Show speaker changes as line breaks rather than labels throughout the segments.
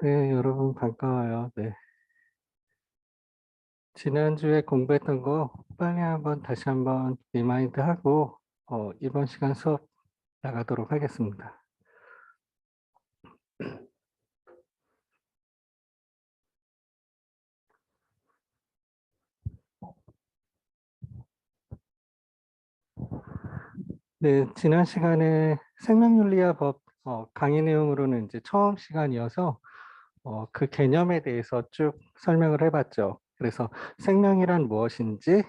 네, 여러분 반가워요. 네. 지난주에 공부했던 거 빨리 한번 다시 한번 리마인드 하고 이번 시간 수업 나가도록 하겠습니다. 네, 지난 시간에 생명윤리학 법 강의 내용으로는 이제 처음 시간이어서 그 개념에 대해서 쭉 설명을 해봤죠. 그래서 생명이란 무엇인지,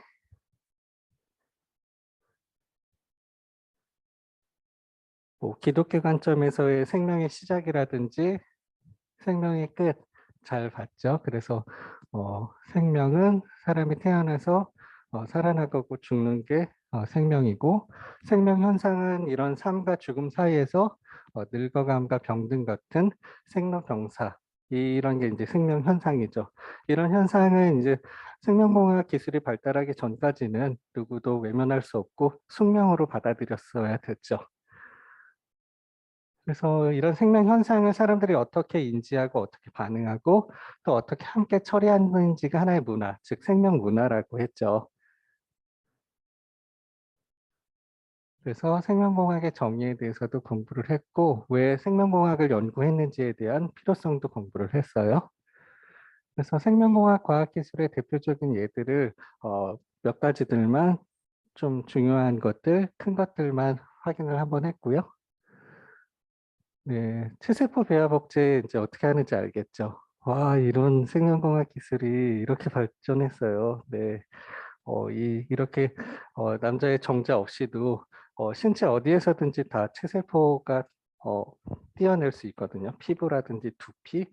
뭐 기독교 관점에서의 생명의 시작이라든지 생명의 끝 잘 봤죠. 그래서 생명은 사람이 태어나서 살아나가고 죽는 게 생명이고, 생명 현상은 이런 삶과 죽음 사이에서 늙어감과 병든 같은 생로병사, 이런 게 이제 생명 현상이죠. 이런 현상은 이제 생명공학 기술이 발달하기 전까지는 누구도 외면할 수 없고 숙명으로 받아들였어야 됐죠. 그래서 이런 생명 현상을 사람들이 어떻게 인지하고 어떻게 반응하고 또 어떻게 함께 처리하는지가 하나의 문화, 즉 생명 문화라고 했죠. 그래서 생명공학의 정의에 대해서도 공부를 했고, 왜 생명공학을 연구했는지에 대한 필요성도 공부를 했어요. 그래서 생명공학 과학기술의 대표적인 예들을 몇 가지들만, 좀 중요한 것들, 큰 것들만 확인을 한번 했고요. 네, 체세포 배합 억제 이제 어떻게 하는지 알겠죠? 와, 이런 생명공학 기술이 이렇게 발전했어요. 네, 이렇게 남자의 정자 없이도 신체 어디에서든지 다 체세포가 어, 띄어낼 수 있거든요. 피부라든지 두피,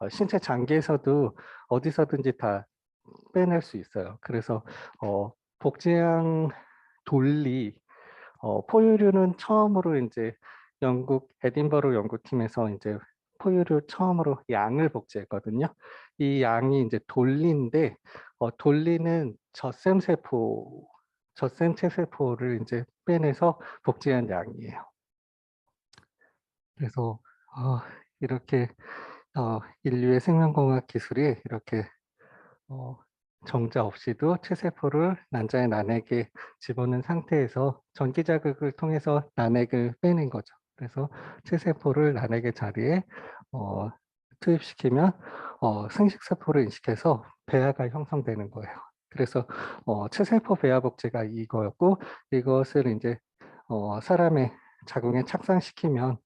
신체 장기에서도 어디서든지 다 빼낼 수 있어요. 그래서 복제양 돌리 포유류는 처음으로 이제 영국 에딘버러 연구팀에서 이제 포유류 처음으로 양을 복제했거든요. 이 양이 이제 돌리인데 돌리는 젖샘 체세포를 이제 빼내서 복제한 양이에요. 그래서 이렇게 인류의 생명공학 기술이 이렇게 어, 정자 없이도 체세포를 난자의 난액에 집어넣은 상태에서 전기 자극을 통해서 난액을 빼낸 거죠. 그래서 체세포를 난액의 자리에 어, 투입시키면 생식세포를 인식해서 배아가 형성되는 거예요. 그래서 체세포 배아복제가 이거였고, 이것을 이제 사람의 자궁에 착상시키면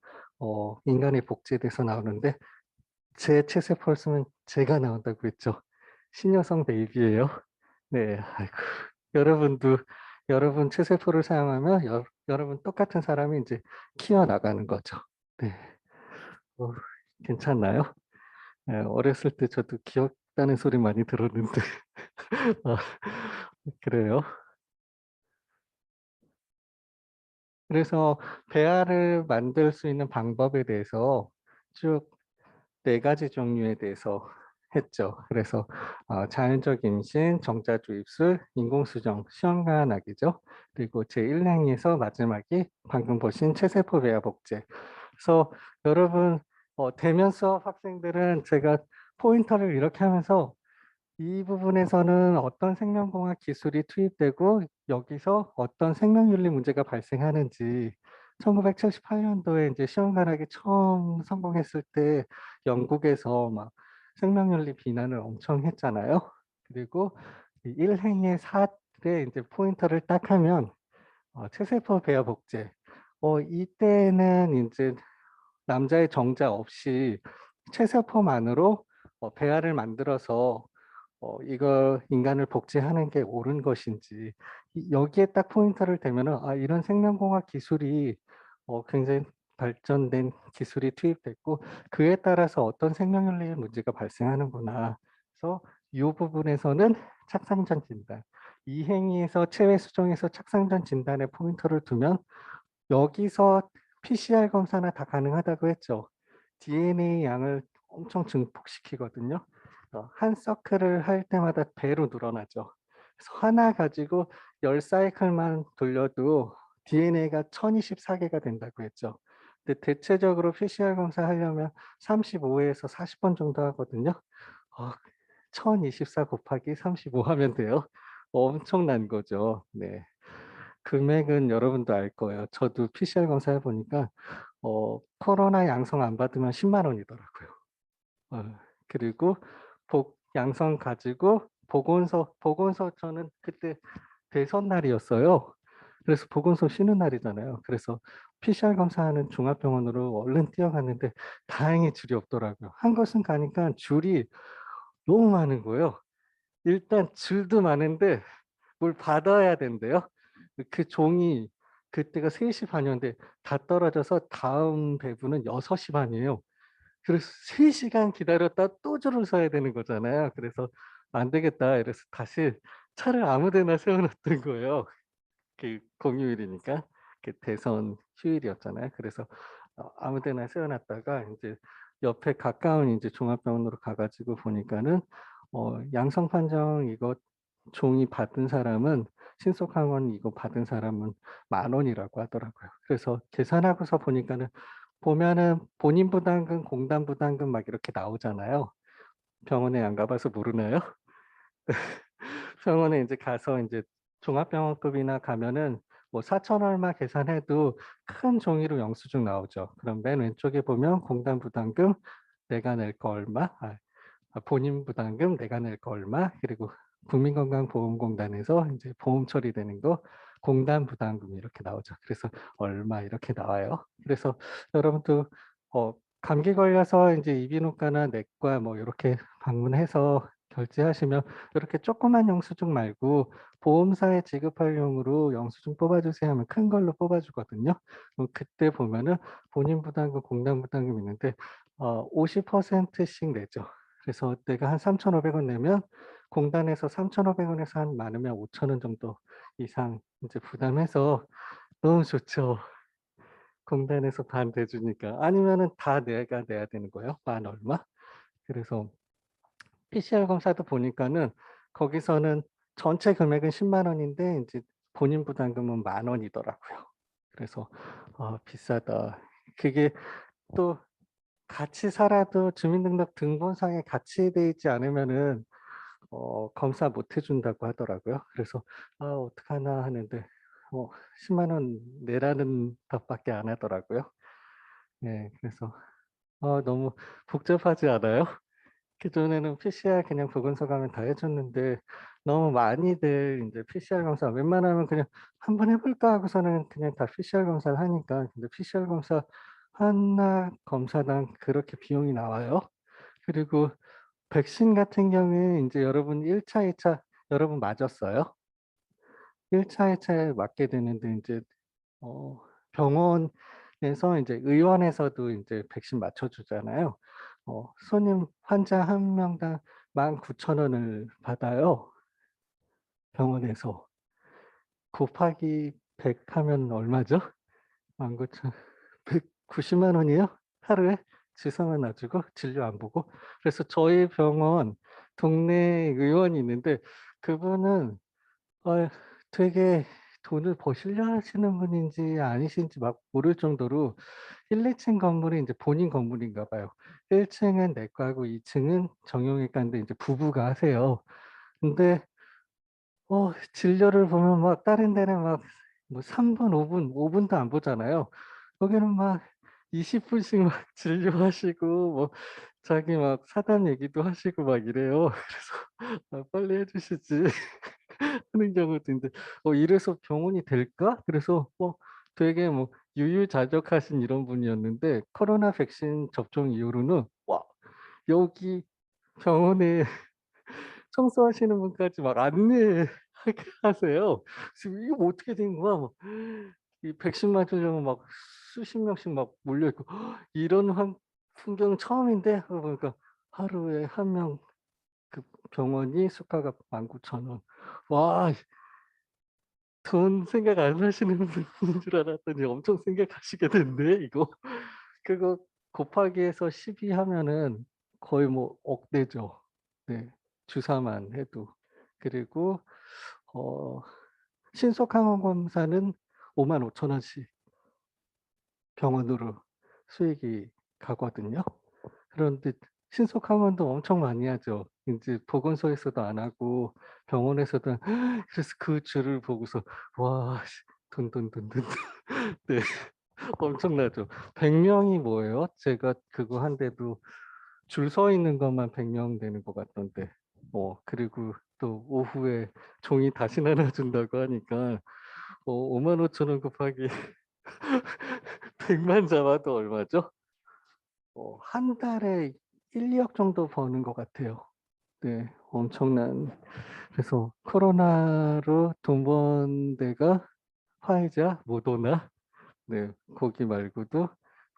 인간이 복제돼서 나오는데, 제 체세포를 쓰면 제가 나온다고 했죠. 신여성 베이비예요. 네, 아이고. 여러분도 여러분 체세포를 사용하면 여러분 똑같은 사람이 이제 키워 나가는 거죠. 네, 어, 괜찮나요? 네, 어렸을 때 저도 귀엽다는 소리 많이 들었는데 아, 그래요. 그래서 배아를 만들 수 있는 방법에 대해서 쭉 4가지 종류에 대해서 했죠. 그래서 자연적 임신, 정자주 입술, 인공수정, 시험관 낙이죠. 그리고 제1행위에서 마지막이 방금 보신 체세포 배아 복제. 그래서 여러분 대면 수업 학생들은 제가 포인터를 이렇게 하면서 이 부분에서는 어떤 생명공학 기술이 투입되고 여기서 어떤 생명윤리 문제가 발생하는지, 1978년도에 이제 시험관학이 처음 성공했을 때 영국에서 막 생명윤리 비난을 엄청 했잖아요. 그리고 이 1행의 4에 이제 포인터를 딱 하면 체세포 배아 복제. 이때는 이제 남자의 정자 없이 체세포만으로 배아를 만들어서 이거 인간을 복제하는 게 옳은 것인지, 여기에 딱 포인트를 대면은 이런 생명공학 기술이 굉장히 발전된 기술이 투입됐고 그에 따라서 어떤 생명윤리의 문제가 발생하는구나. 그래서 이 부분에서는 착상전 진단, 이 행위에서 체외 수정에서 착상전 진단에 포인트를 두면 여기서 PCR 검사나 다 가능하다고 했죠. DNA 양을 엄청 증폭시키거든요. 한 서클을 할 때마다 배로 늘어나죠. 그래서 하나 가지고 10사이클만 돌려도 DNA가 1024개가 된다고 했죠. 근데 대체적으로 PCR 검사하려면 35 에서 40번 정도 하거든요. 어 1024 곱하기 35 하면 돼요. 엄청난 거죠. 네. 금액은 여러분도 알 거예요. 저도 PCR 검사해 보니까 코로나 양성 안 받으면 10만 원이더라고요. 그리고 복 양성 가지고 보건소 저는 그때 대선 날이었어요. 그래서 보건소 쉬는 날이잖아요. 그래서 PCR 검사하는 종합병원으로 얼른 뛰어갔는데 다행히 줄이 없더라고요. 한 곳은 가니까 줄이 너무 많은 거예요. 일단 줄도 많은데 뭘 받아야 된대요. 그 종이 그때가 3시 반이었는데 다 떨어져서 다음 배부는 6시 반이에요. 그래서 3 시간 기다렸다 또 줄을 서야 되는 거잖아요. 그래서 '안 되겠다.' 이래서 다시 차를 아무 데나 세워 놨던 거예요. 그 공휴일이니까. 그 대선 휴일이었잖아요. 그래서 아무 데나 세워 놨다가 인제 옆에 가까운 인제 종합병원으로 가 가지고 보니까는 양성 판정 이거 종이 받은 사람은 신속항원 이거 받은 사람은 10,000원이라고 하더라고요. 그래서 계산하고서 보니까는 보면은 본인 부담금, 공단 부담금 막 이렇게 나오잖아요. 병원에 안 가 봐서 모르나요? 병원에 인제 가서 인제 종합병원급이나 가면은 뭐 4천 얼마 계산해도 큰 종이로 영수증 나오죠. 그럼 맨 왼쪽에 보면 공단 부담금 내가 낼 거 얼마, 본인 부담금 내가 낼 거 얼마, 그리고 국민건강보험공단에서 인제 보험 처리되는 거 공단 부담금 이렇게 나오죠. 그래서 얼마 이렇게 나와요. 그래서 여러분도 감기 걸려서 인제 이비인후과나 내과 뭐 요렇게 방문해서 결제하시면 요렇게 조그만 영수증 말고 보험사에 지급할 용으로 영수증 뽑아 주세요 하면 큰 걸로 뽑아 주거든요. 그럼 그때 보면은 본인 부담금, 공단 부담금 있는데 50% 씩 내죠. 그래서 내가 한 3,500원 내면 공단에서 3,500 원에서 한 많으면 5,000원 정도 이상 인제 부담해서 너무 좋죠. 공단에서 반 대주니까. 아니면은 다 내가 내야 되는 거예요, 만 얼마. 그래서 PCR 검사도 보니까는 거기서는 전체 금액은 10만 원인데 인제 본인 부담금은 만 원이더라고요. 그래서 '아 비싸다.' 그게 또 같이 살아도 주민등록 등본상에 같이 돼 있지 않으면은 검사 못 해 준다고 하더라고요. 그래서 '아 어떡하나.' 하는데 10만 원 내라는 답밖에 안 하더라고요. 네. 그래서 너무 복잡하지 않아요? 그전에는 PCR 그냥 보건소 가면 다 해 줬는데 너무 많이들 인제 PCR 검사 웬만하면 그냥 '한 번 해 볼까?' 하고서는 그냥 다 PCR 검사를 하니까. 근데 PCR 검사 하나 검사당 그렇게 비용이 나와요. 그리고 백신 같은 경우에 인제 여러분 1 차, 2차 여러분 맞았어요? 1 차, 2 차에 맞게 되는데 인제 어 병원에서 인제 의원에서도 인제 백신 맞춰 주잖아요. 손님 환자 한 명당 19,000 원을 받아요, 병원에서. 곱하기 100 하면 얼마죠? 19,000 190만 원이에요? 하루에? 주사만 놔 주고 진료 안 보고? 그래서 저희 병원 동네에 의원이 있는데 그분은 어 되게 돈을 버시려 하시는 분인지 아니신지 막 모를 정도로 1-2층 건물이 인제 본인 건물인가 봐요. 1 층은 내과고 2 층은 정형외과인데 인제 부부가 하세요. 근데 진료를 보면 막 다른 데는 막 뭐 3 분, 5 분도 안 보잖아요. 거기는 막 20 분씩 막 진료하시고 뭐 자기 막 사담 얘기도 하시고 막 이래요. 그래서 '아 빨리 해 주시지.' 하는 경우도 있는데 이래서 병원이 될까? 그래서 되게 뭐 유유자적하신 이런 분이었는데 코로나 백신 접종 이후로는 와 여기 병원에 청소하시는 분까지 막 안내하게 하세요. 그래서 '이거 어떻게 된 거야?' 막 이 백신 맞으려면 막 수십 명씩 막 몰려 있고 '이런 환 풍경은 처음인데?' 하고 보니까 하루에 한 명 그 병원이 수가가 19,000 원. 와 돈 생각 안 하시는 분인 줄 알았더니 엄청 생각하시게 됐네 이거. 그거 곱하기 해서 12 하면은 거의 뭐 억대죠. 네. 주사만 해도. 그리고 어 신속 항원 검사는 55,000 원씩 병원으로. 수익이 가거든요. 그런데 신속항원도 엄청 많이 하죠. 인제 보건소에서도 안 하고 병원에서도 그래서 그 줄을 보고서 '와 씨 돈.' 네. 엄청나죠. 100 명이 뭐예요? 제가 그거 한데도 줄 서 있는 것만 100명 되는 것 같던데. 그리고 또 오후에 종이 다시 나눠 준다고 하니까 55,000원 곱하기 100만 잡아도 얼마죠? 한 달에 1-2억 정도 버는 것 같아요. 네. 엄청난 그래서 코로나로 돈 번 데가 화이자, 모더나 네 거기 말고도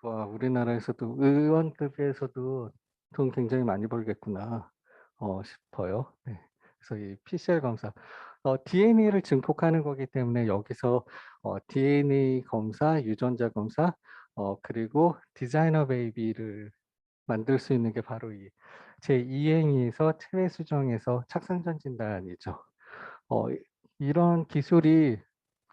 '와 우리나라에서도 의원급에서도 돈 굉장히 많이 벌겠구나.' 싶어요. 네. 그래서 이 PCR 검사 DNA를 증폭하는 거기 때문에 여기서 DNA 검사, 유전자 검사 그리고 디자이너 베이비를 만들 수 있는 게 바로 이 제2 행위에서 체외 수정에서 착상전 진단이죠. 이 이런 기술이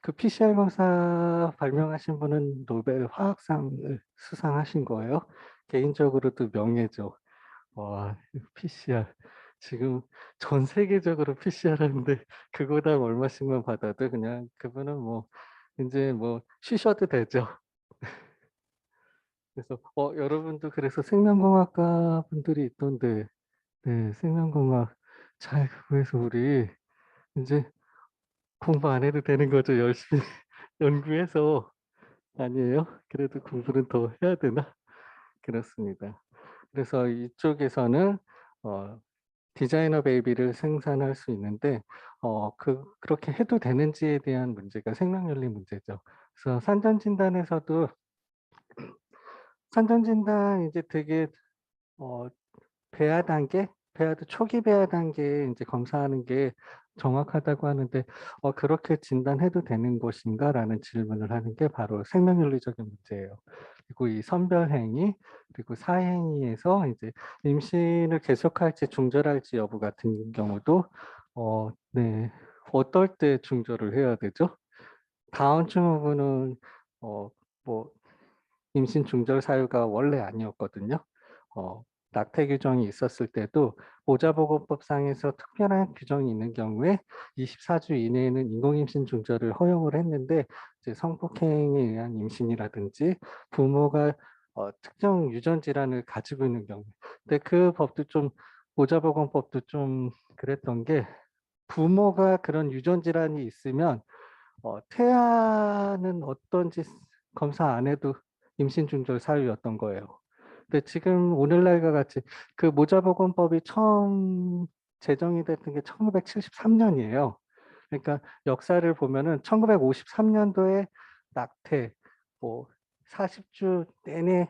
그 PCR 검사 발명하신 분은 노벨 화학상을 수상하신 거예요. 개인적으로도 명예죠. 와 PCR 지금 전 세계적으로 PCR 하는데 그거당 얼마씩만 받아도 그냥 그분은 뭐 인제 뭐 쉬셔도 되죠. 그래서 여러분도 그래서 생명공학과 분들이 있던데 네 생명공학 잘 구해서 우리 인제 공부 안 해도 되는 거죠. 열심히 연구해서. 아니에요? 그래도 공부는 더 해야 되나? 그렇습니다. 그래서 이쪽에서는 어 디자이너 베이비를 생산할 수 있는데 그렇게 해도 되는지에 대한 문제가 생명연리 문제죠. 그래서 산전 진단에서도 산전 진단 이제 되게 어 배아 단계, 배아도 초기 배아 단계에 인제 검사하는 게 정확하다고 하는데 '그렇게 진단해도 되는 것인가?'라는 질문을 하는 게 바로 생명윤리적인 문제예요. 그리고 이 선별행위 그리고 사행위에서 이제 임신을 계속할지 중절할지 여부 같은 경우도 네 어떨 때 중절을 해야 되죠? 다운 증후군은 어 뭐 임신 중절 사유가 원래 아니었거든요. 어 낙태 규정이 있었을 때도 보자보건법상에서 특별한 규정이 있는 경우에 24주 이내에는 인공임신 중절을 허용을 했는데 이제 성폭행에 의한 임신이라든지 부모가 특정 유전 질환을 가지고 있는 경우 근데 그 법도 좀 보자보건법도 좀 그랬던 게 부모가 그런 유전 질환이 있으면 태아는 어떤지 검사 안 해도 임신 중절 사유였던 거예요. 근데 지금 오늘날과 같이 그 모자보건법이 처음 제정이 됐던 게 1973 년이에요. 그러니까 역사를 보면은 1953 년도에 낙태 뭐 40주 내내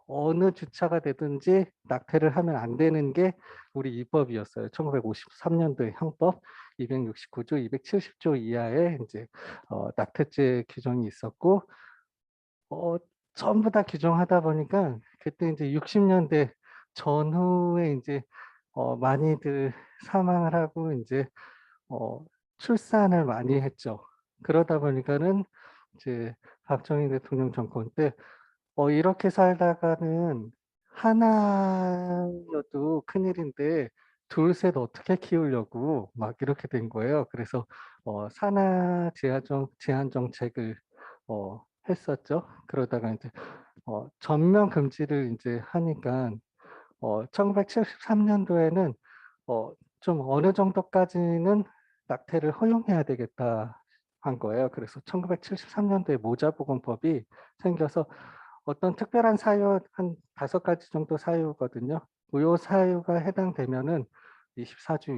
어느 주차가 되든지 낙태를 하면 안 되는 게 우리 입법이었어요. 1953 년도의 형법 269 조, 270조 이하의 인제 낙태죄 규정이 있었고 전부 다 규정하다 보니까 그때 인제 60 년대 전후에 인제 많이들 사망을 하고 인제 어 출산을 많이 했죠. 그러다 보니까는 이제 박정희 대통령 정권 때 이렇게 살다가는 하나여도 큰일인데 둘 셋 어떻게 키우려고 막 이렇게 된 거예요. 그래서 산하 제한 정책을 했었죠. 그러다가 인제 전면 금지를 인제 하니깐 1973 년도에는 좀 어느 정도까지는 낙태를 허용해야 되겠다 한 거예요. 그래서 1973 년도에 모자보건법이 생겨서 어떤 특별한 사유 한 5 가지 정도 사유거든요. 요 사유가 해당되면은 24주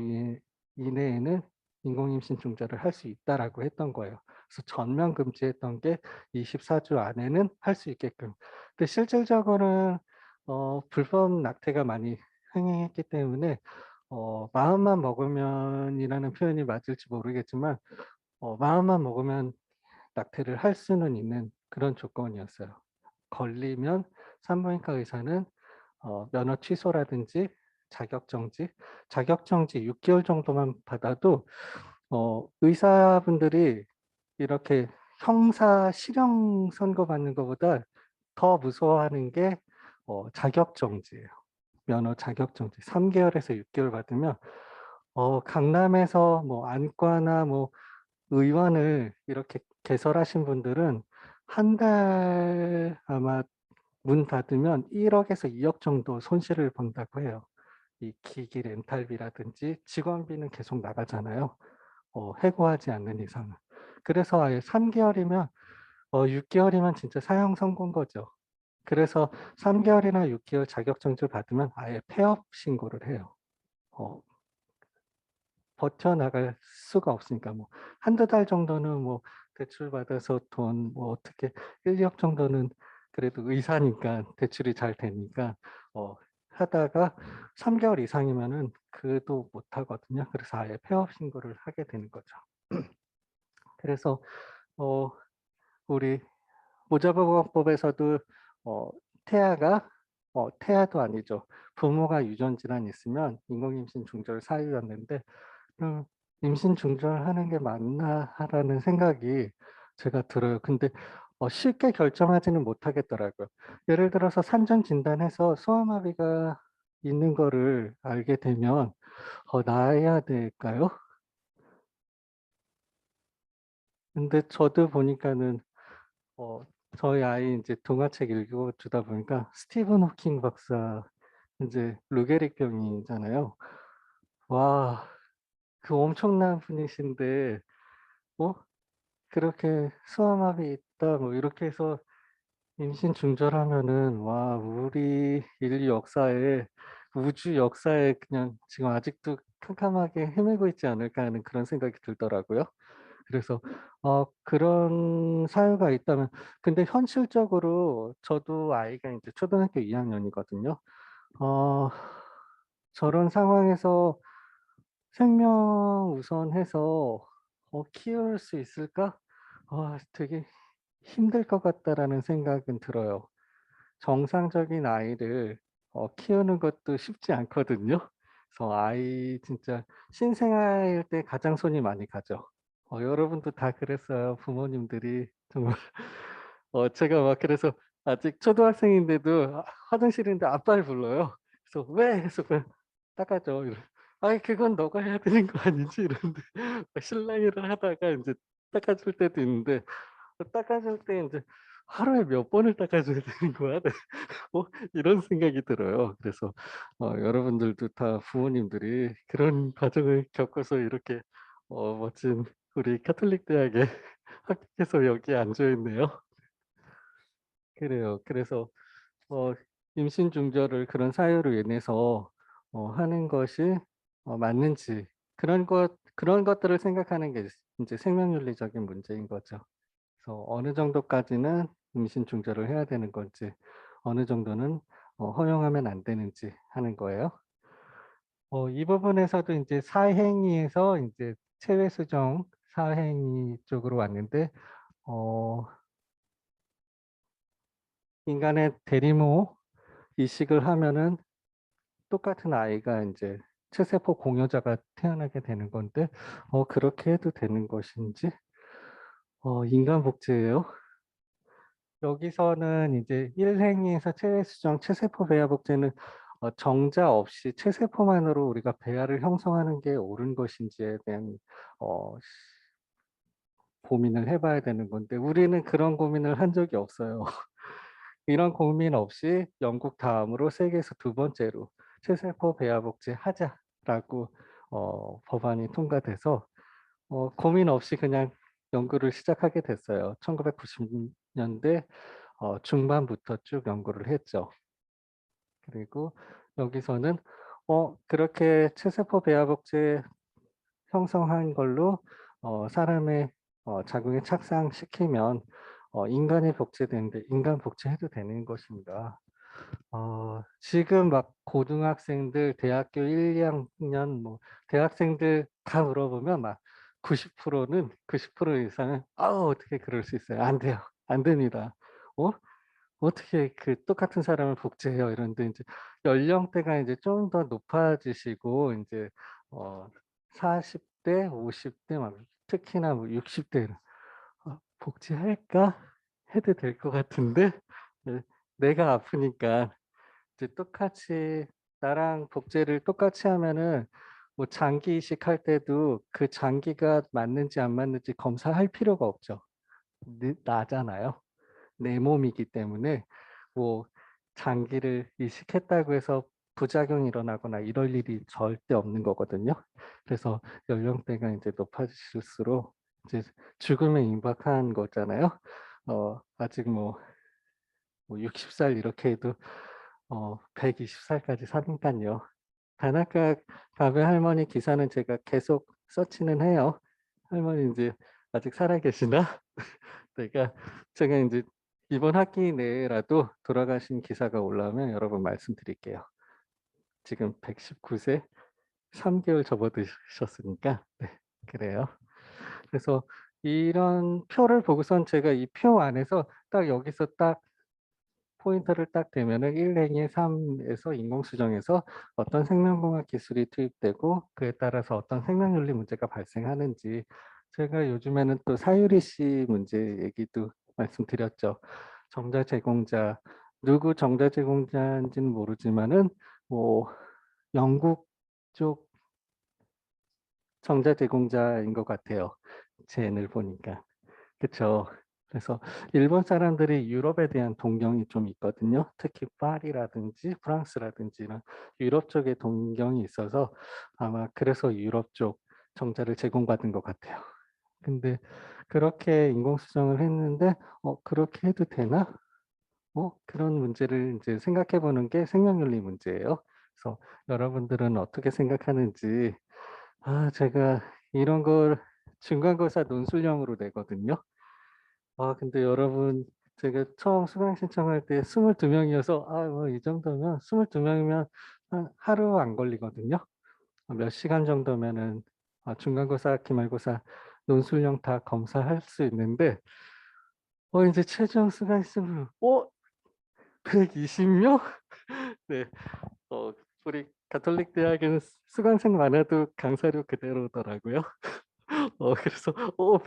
이내에는 인공임신 중절을 할 수 있다라고 했던 거예요. 그래서 전면 금지했던 게 24주 안에는 할 수 있게끔. 근데 실질적으로는 불법 낙태가 많이 흥행했기 때문에 마음만 먹으면이라는 표현이 맞을지 모르겠지만 마음만 먹으면 낙태를 할 수는 있는 그런 조건이었어요. 걸리면 산부인과 의사는 면허 취소라든지 자격 정지 6 개월 정도만 받아도 의사분들이 이렇게 형사 실형 선고 받는 것보다 더 무서워하는 게 자격정지예요. 면허 자격정지. 3 개월에서 6 개월 받으면 강남에서 뭐 안과나 뭐 의원을 이렇게 개설하신 분들은 한 달 아마 문 닫으면 1 억에서 2억 정도 손실을 본다고 해요. 이 기기 렌탈비라든지 직원비는 계속 나가잖아요, 해고하지 않는 이상은. 그래서 아예 3 개월이면 6 개월이면 진짜 사형 선고인 거죠. 그래서 3 개월이나 6 개월 자격정지를 받으면 아예 폐업 신고를 해요. 어 버텨나갈 수가 없으니까 뭐 한두 달 정도는 뭐 대출 받아서 돈 뭐 어떻게 1-2억 정도는 그래도 의사니까 대출이 잘 되니까 어 하다가 3 개월 이상이면은 그도 못 하거든요. 그래서 아예 폐업 신고를 하게 되는 거죠. 그래서 어 우리 모자보건법에서도 어 태아가 태아도 아니죠. 부모가 유전 질환이 있으면 인공임신 중절 사유였는데 음 '임신 중절하는 게 맞나?'라는 생각이 제가 들어요. 근데 쉽게 결정하지는 못하겠더라고요. 예를 들어서 산전 진단해서 소아마비가 있는 거를 알게 되면 낳아야 될까요? 근데 저도 보니까는 어 저희 아이 인제 동화책 읽어 주다 보니까 스티븐 호킹 박사 인제 루게릭 병이잖아요. 와, 그 엄청난 분이신데 어 그렇게 "수아마비 있다." 뭐 이렇게 해서 임신 중절하면은 와, 우리 인류 역사에 우주 역사에 그냥 지금 아직도 캄캄하게 헤매고 있지 않을까 하는 그런 생각이 들더라고요. 그래서 그런 사유가 있다면 근데 현실적으로 저도 아이가 인제 초등학교 2 학년이거든요. 어 저런 상황에서 '생명 우선해서 키울 수 있을까?' 되게 '힘들 것 같다.'라는 생각은 들어요. 정상적인 아이를 키우는 것도 쉽지 않거든요. 그래서 아이 진짜 신생아일 때 가장 손이 많이 가죠. 여러분도 다 그랬어요. 부모님들이 정말 제가 막 그래서 아직 초등학생인데도 화장실인데 아빠를 불러요. 그래서 "왜?" 해서 그냥 "닦아 줘." 이러 "아이 그건 너가 해야 되는 거 아니지?" 이러는데 막 실랑이를 하다가 인제 닦아 줄 때도 있는데 닦아 줄 때 인제 '하루에 몇 번을 닦아 줘야 되는 거야?' 네. 이런 생각이 들어요. 그래서 여러분들도 다 부모님들이 그런 과정을 겪어서 이렇게 멋진 우리 카톨릭 대학에 합격해서 여기에 앉아 있네요. 그래요. 그래서 어 임신 중절을 그런 사유로 인해서 하는 것이 맞는지 그런 것들을 생각하는 게 인제 생명윤리적인 문제인 거죠. 그래서 어느 정도까지는 임신 중절을 해야 되는 건지 어느 정도는 허용하면 안 되는지 하는 거예요. 이 부분에서도 인제 사행위에서 인제 체외 수정 사행위 쪽으로 왔는데 어 인간의 대리모 이식을 하면은 똑같은 아이가 인제 체세포 공여자가 태어나게 되는 건데 그렇게 해도 되는 것인지 인간 복제예요. 여기서는 이제 1 행위에서 체외 수정, 체세포 배아 복제는 정자 없이 체세포만으로 우리가 배아를 형성하는 게 옳은 것인지에 대한 어 고민을 해 봐야 되는 건데 우리는 그런 고민을 한 적이 없어요. 이런 고민 없이 영국 다음으로 세계에서 두 번째로 "체세포 배아 복제하자."라고 법안이 통과돼서 고민 없이 그냥 연구를 시작하게 됐어요. 1990 년대 중반부터 쭉 연구를 했죠. 그리고 여기서는 그렇게 체세포 배아 복제 형성한 걸로 사람의 자궁에 착상시키면 인간이 복제되는데 인간 복제해도 되는 것인가. 지금 막 고등학생들 대학교 1-2 학년 뭐 대학생들 다 물어보면 막 90%는 90% 이상은 "아우 어떻게 그럴 수 있어요. 안 돼요. 안 됩니다." 어 "어떻게 그 똑같은 사람을 복제해요." 이러는데 인제 연령대가 인제 좀 더 높아지시고 인제 어 40 대, 50대 막 특히나 뭐 60 대 "복제할까? 해도 될 것 같은데." 예, 내가 아프니까 이제 똑같이 나랑 복제를 똑같이 하면은 뭐 장기 이식할 때도 그 장기가 맞는지 안 맞는지 검사할 필요가 없죠. 나잖아요. 내 몸이기 때문에 뭐 장기를 이식했다고 해서 부작용이 일어나거나 이럴 일이 절대 없는 거거든요. 그래서 연령대가 이제 높아질수록 이제 죽음에 임박한 거잖아요. 아직 뭐 60살 이렇게 해도 120살까지 사니깐요. 다나카 가베 할머니 기사는 제가 계속 서치는 해요. 할머니 인제 아직 살아 계시나? 내가 제가 인제 이번 학기 내라도 돌아가신 기사가 올라오면 여러 분 말씀드릴게요. 지금 119세 3 개월 접어드셨으니까 네 그래요. 그래서 이런 표를 보고선 제가 이 표 안에서 딱 여기서 딱 포인터를 딱 대면은 1 행의 3 에서 인공수정에서 어떤 생명공학 기술이 투입되고 그에 따라서 어떤 생명윤리 문제가 발생하는지 제가 요즘에는 또 사유리 씨 문제 얘기도 말씀드렸죠. 정자 제공자 누구 정자 제공자인지는 모르지만은 뭐 영국 쪽 정자 제공자인 것 같아요. 젠을 보니까. 그쵸. 그래서 일본 사람들이 유럽에 대한 동경이 좀 있거든요. 특히 파리라든지 프랑스라든지 이런 유럽 쪽에 동경이 있어서 아마 그래서 유럽 쪽 정자를 제공받은 것 같아요. 근데 그렇게 인공수정을 했는데 '그렇게 해도 되나?' 그런 문제를 인제 생각해 보는 게 생명윤리 문제예요. 그래서 여러분들은 어떻게 생각하는지 제가 이런 걸 중간고사 논술형으로 내거든요. 근데 여러분 제가 처음 수강 신청할 때 22 명이어서 뭐 이 정도면 22 명이면 한 하루 안 걸리거든요. 몇 시간 정도면은 중간고사, 기말고사 논술형 다 검사할 수 있는데 인제 최종 수강 신청을 120 명? 네. 어 우리 가톨릭 대학에는 수강생 많아도 강사료 그대로더라고요. 그래서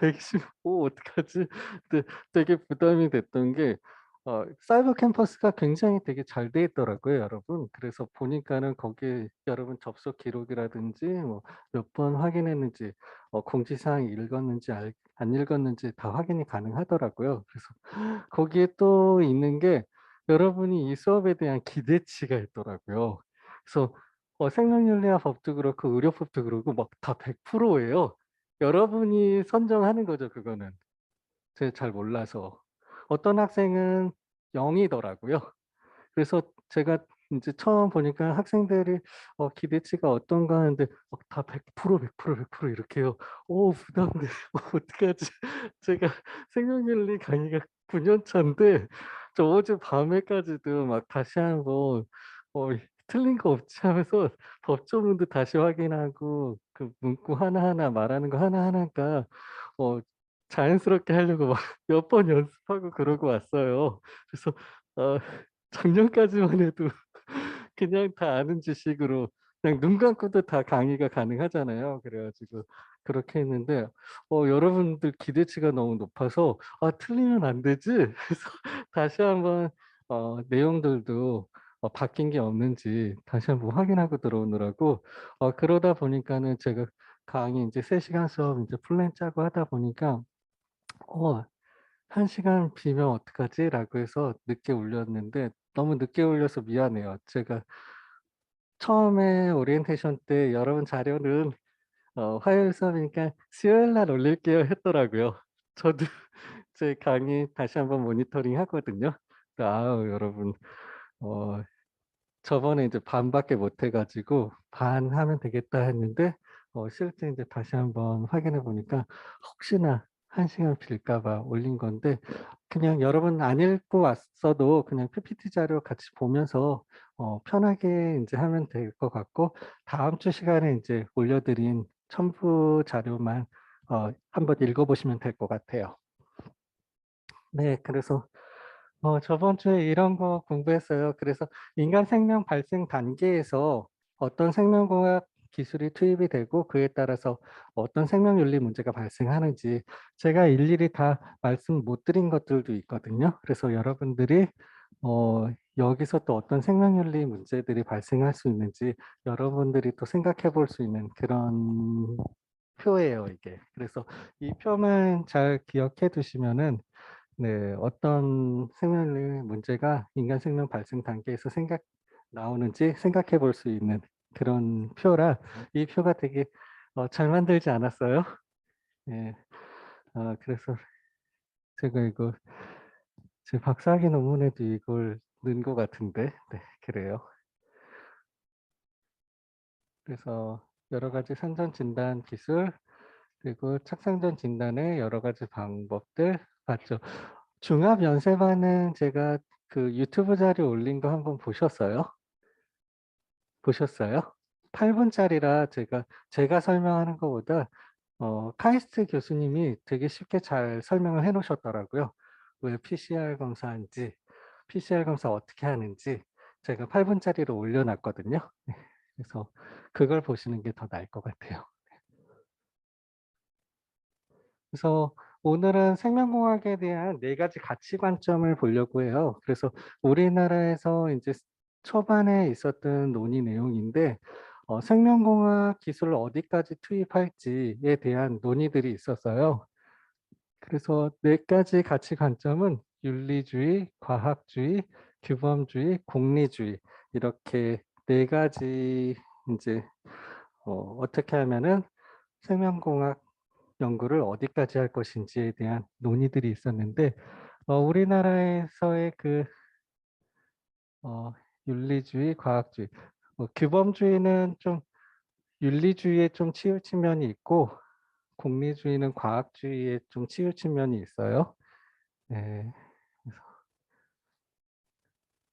120 어떡하지? 근데 되게 부담이 됐던 게 사이버 캠퍼스가 굉장히 되게 잘 돼 있더라고요 여러분. 그래서 보니까는 거기에 여러분 접속 기록이라든지 뭐 몇 번 확인했는지 공지사항 읽었는지 안 읽었는지 다 확인이 가능하더라고요. 그래서 거기에 또 있는 게 여러분이 이 수업에 대한 기대치가 있더라고요. 그래서 생명윤리학 법도 그렇고 의료법도 그렇고 막 다 100% 예요. 여러분이 선정하는 거죠 그거는. 제가 잘 몰라서. 어떤 학생은 0 이더라고요. 그래서 제가 인제 처음 보니까 학생들이 기대치가 어떤가 하는데 막 다 100% 100% 100% 이렇게 해요. 부담돼. 어떡하지? 제가 생명윤리 강의가 9년 차인데 저 어젯밤에까지도 막 다시 한번 어 틀린 거 없지 하면서 법조문도 다시 확인하고 그 문구 하나하나 말하는 거 하나하나가 어 자연스럽게 하려고 막 몇 번 연습하고 그러고 왔어요. 그래서 어 작년까지만 해도 그냥 다 아는 지식으로 그냥 눈 감고도 다 강의가 가능하잖아요. 그래 가지고 그렇게 했는데 여러분들 기대치가 너무 높아서 '아 틀리면 안 되지?' 그래서 다시 한번 내용들도 바뀐 게 없는지 다시 한번 확인하고 들어오느라고 그러다 보니까는 제가 강의 인제 3 시간 수업 인제 플랜 짜고 하다 보니까 어 '1 시간 비면 어떡하지?'라고 해서 늦게 올렸는데 너무 늦게 올려서 미안해요. 제가 처음에 오리엔테이션 때 "여러분 자료는 화요일 수업이니까 수요일 날 올릴게요." 했더라고요. 저도 제 강의 다시 한번 모니터링 하거든요. 아우 여러분 어 저번에 이제 반밖에 못해 가지고 '반 하면 되겠다.' 했는데 실제 인제 다시 한번 확인해 보니까 혹시나 1 시간 빌까 봐 올린 건데 그냥 여러분 안 읽고 왔어도 그냥 PPT 자료 같이 보면서 편하게 인제 하면 될 것 같고 다음 주 시간에 인제 올려 드린 첨부 자료만 한번 읽어 보시면 될 것 같아요. 네. 그래서 저번 주에 이런 거 공부했어요. 그래서 인간 생명 발생 단계에서 어떤 생명공학 기술이 투입이 되고 그에 따라서 어떤 생명윤리 문제가 발생하는지 제가 일일이 다 말씀 못 드린 것들도 있거든요. 그래서 여러분들이 여기서 또 어떤 생명윤리 문제들이 발생할 수 있는지 여러분들이 또 생각해 볼 수 있는 그런 표예요, 이게. 그래서 이 표만 잘 기억해 두시면은 네, 어떤 생명윤리 문제가 인간 생명 발생 단계에서 나오는지 생각해 볼 수 있는 그런 표라 이 표가 되게 잘 만들지 않았어요? 예. 그래서 제가 이거 제 박사학위 논문에도 이걸 넣은 것 같은데 네, 그래요. 그래서 여러 가지 산전 진단 기술 그리고 착상전 진단의 여러 가지 방법들 봤죠. 중압 연세반은 제가 그 유튜브 자료 올린 거 한번 보셨어요? 보셨어요? 8 분짜리라 제가 설명하는 것보다 카이스트 교수님이 되게 쉽게 잘 설명을 해 놓으셨더라고요. 왜 PCR 검사인지, PCR 검사 어떻게 하는지 제가 8 분짜리로 올려 놨거든요. 네. 그래서 그걸 보시는 게 더 나을 것 같아요. 그래서 오늘은 생명공학에 대한 4 가지 가치 관점을 보려고 해요. 그래서 우리나라에서 인제 초반에 있었던 논의 내용인데 생명공학 기술을 어디까지 투입할지에 대한 논의들이 있었어요. 그래서 4 가지 가치 관점은 윤리주의, 과학주의, 규범주의, 공리주의 이렇게 4 가지 인제 어떻게 하면은 생명공학 연구를 어디까지 할 것인지에 대한 논의들이 있었는데 우리나라에서의 그 어 윤리주의, 과학주의, 규범주의는 좀 윤리주의에 좀 치우친 면이 있고 공리주의는 과학주의에 좀 치우친 면이 있어요. 네. 그래서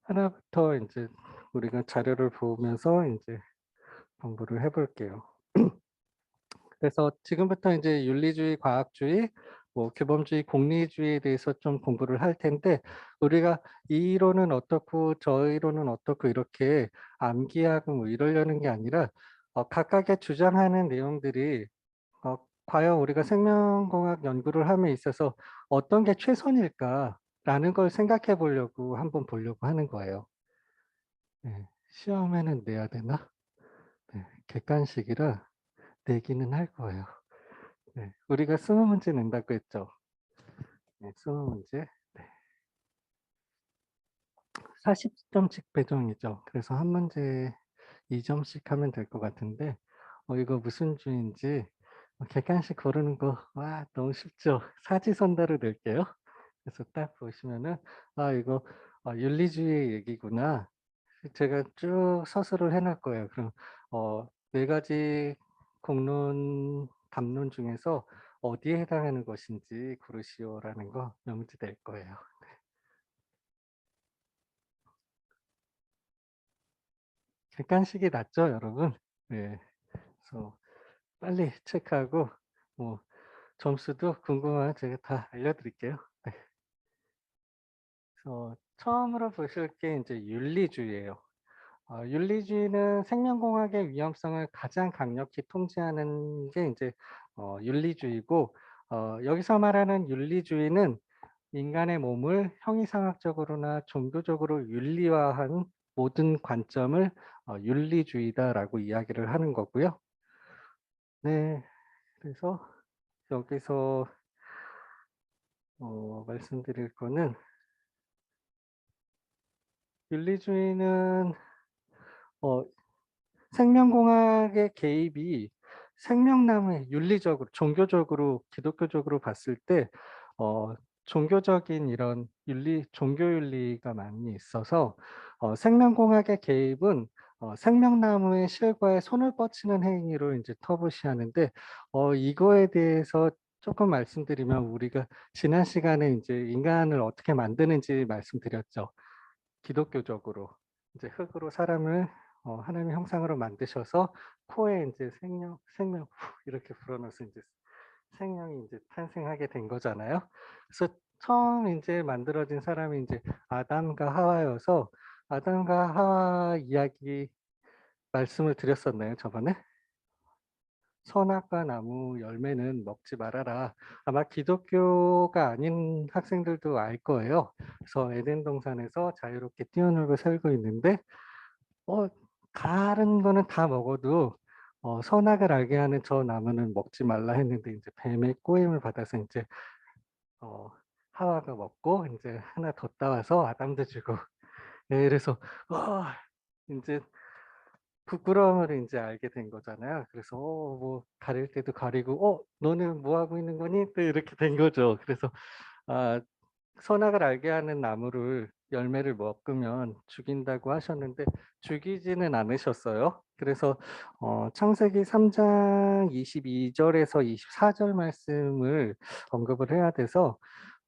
하나부터 인제 우리가 자료를 보면서 인제 공부를 해 볼게요. 그래서 지금부터 인제 윤리주의, 과학주의, 규범주의, 공리주의에 대해서 좀 공부를 할 텐데 우리가 이 이론은 어떻고 저 이론은 어떻고 이렇게 암기하고 뭐 이러려는 게 아니라 각각의 주장하는 내용들이 과연 우리가 생명공학 연구를 함에 있어서 '어떤 게 최선일까?'라는 걸 생각해 보려고 한번 보려고 하는 거예요. 네. 시험에는 내야 되나? 네. 객관식이라 내기는 할 거예요. 네. 우리가 20 문제 낸다고 했죠. 네. 20 문제. 네. 40 점씩 배정이죠. 그래서 한 문제에 2 점씩 하면 될 것 같은데 이거 무슨 주인지 객관식 고르는 거 너무 쉽죠. 사지선다를 넣을게요. 그래서 딱 보시면은 '아 이거 윤리주의 얘기구나.' 제가 쭉 서술을 해 놓을 거예요. 그럼 4 가지 공론 담론 중에서 어디에 해당하는 것인지 고르시오라는 거 명문제 낼 거예요. 객관식이 낫죠, 여러분? 네. 그래서 빨리 체크하고 뭐 점수도 궁금하면 제가 다 알려 드릴게요. 네. 그래서 처음으로 보실 게 인제 윤리주의예요. 윤리주의는 생명공학의 위험성을 가장 강력히 통제하는 게 인제 윤리주의고 여기서 말하는 윤리주의는 인간의 몸을 형이상학적으로나 종교적으로 윤리화한 모든 관점을 윤리주의다라고 이야기를 하는 거고요. 네. 그래서 여기서 말씀드릴 거는 윤리주의는 어 생명공학의 개입이 생명남을 윤리적으로 종교적으로 기독교적으로 봤을 때 종교적인 이런 종교 윤리가 많이 있어서 생명공학의 개입은 생명나무의 실과에 손을 뻗치는 행위로 인제 터부시하는데 이거에 대해서 쪼끔 말씀드리면 우리가 지난 시간에 인제 인간을 어떻게 만드는지 말씀드렸죠. 기독교적으로 이제 흙으로 사람을 하나님의 형상으로 만드셔서 코에 인제 생명 후 이렇게 불어 넣어서 인제 생명이 인제 탄생하게 된 거잖아요. 그래서 처음 인제 만들어진 사람이 인제 아담과 하와여서 아담과 하와 이야기 말씀을 드렸었나요, 저번에? 선악과 나무 열매는 먹지 말아라. 아마 기독교가 아닌 학생들도 알 거예요. 그래서 에덴 동산에서 자유롭게 뛰어놀고 살고 있는데 어 다른 거는 다 먹어도 선악을 알게 하는 저 나무는 먹지 말라 했는데 인제 뱀의 꼬임을 받아서 인제 어 하와가 먹고 인제 하나 더 따와서 아담도 주고 예 그래서 인제 부끄러움을 인제 알게 된 거잖아요. 그래서 뭐 가릴 때도 가리고 너는 뭐 하고 있는 거니?" 또 이렇게 된 거죠. 그래서 아 선악을 알게 하는 나무를 열매를 먹으면 죽인다고 하셨는데 죽이지는 않으셨어요. 그래서 창세기 3장 22 절에서 24절 말씀을 언급을 해야 돼서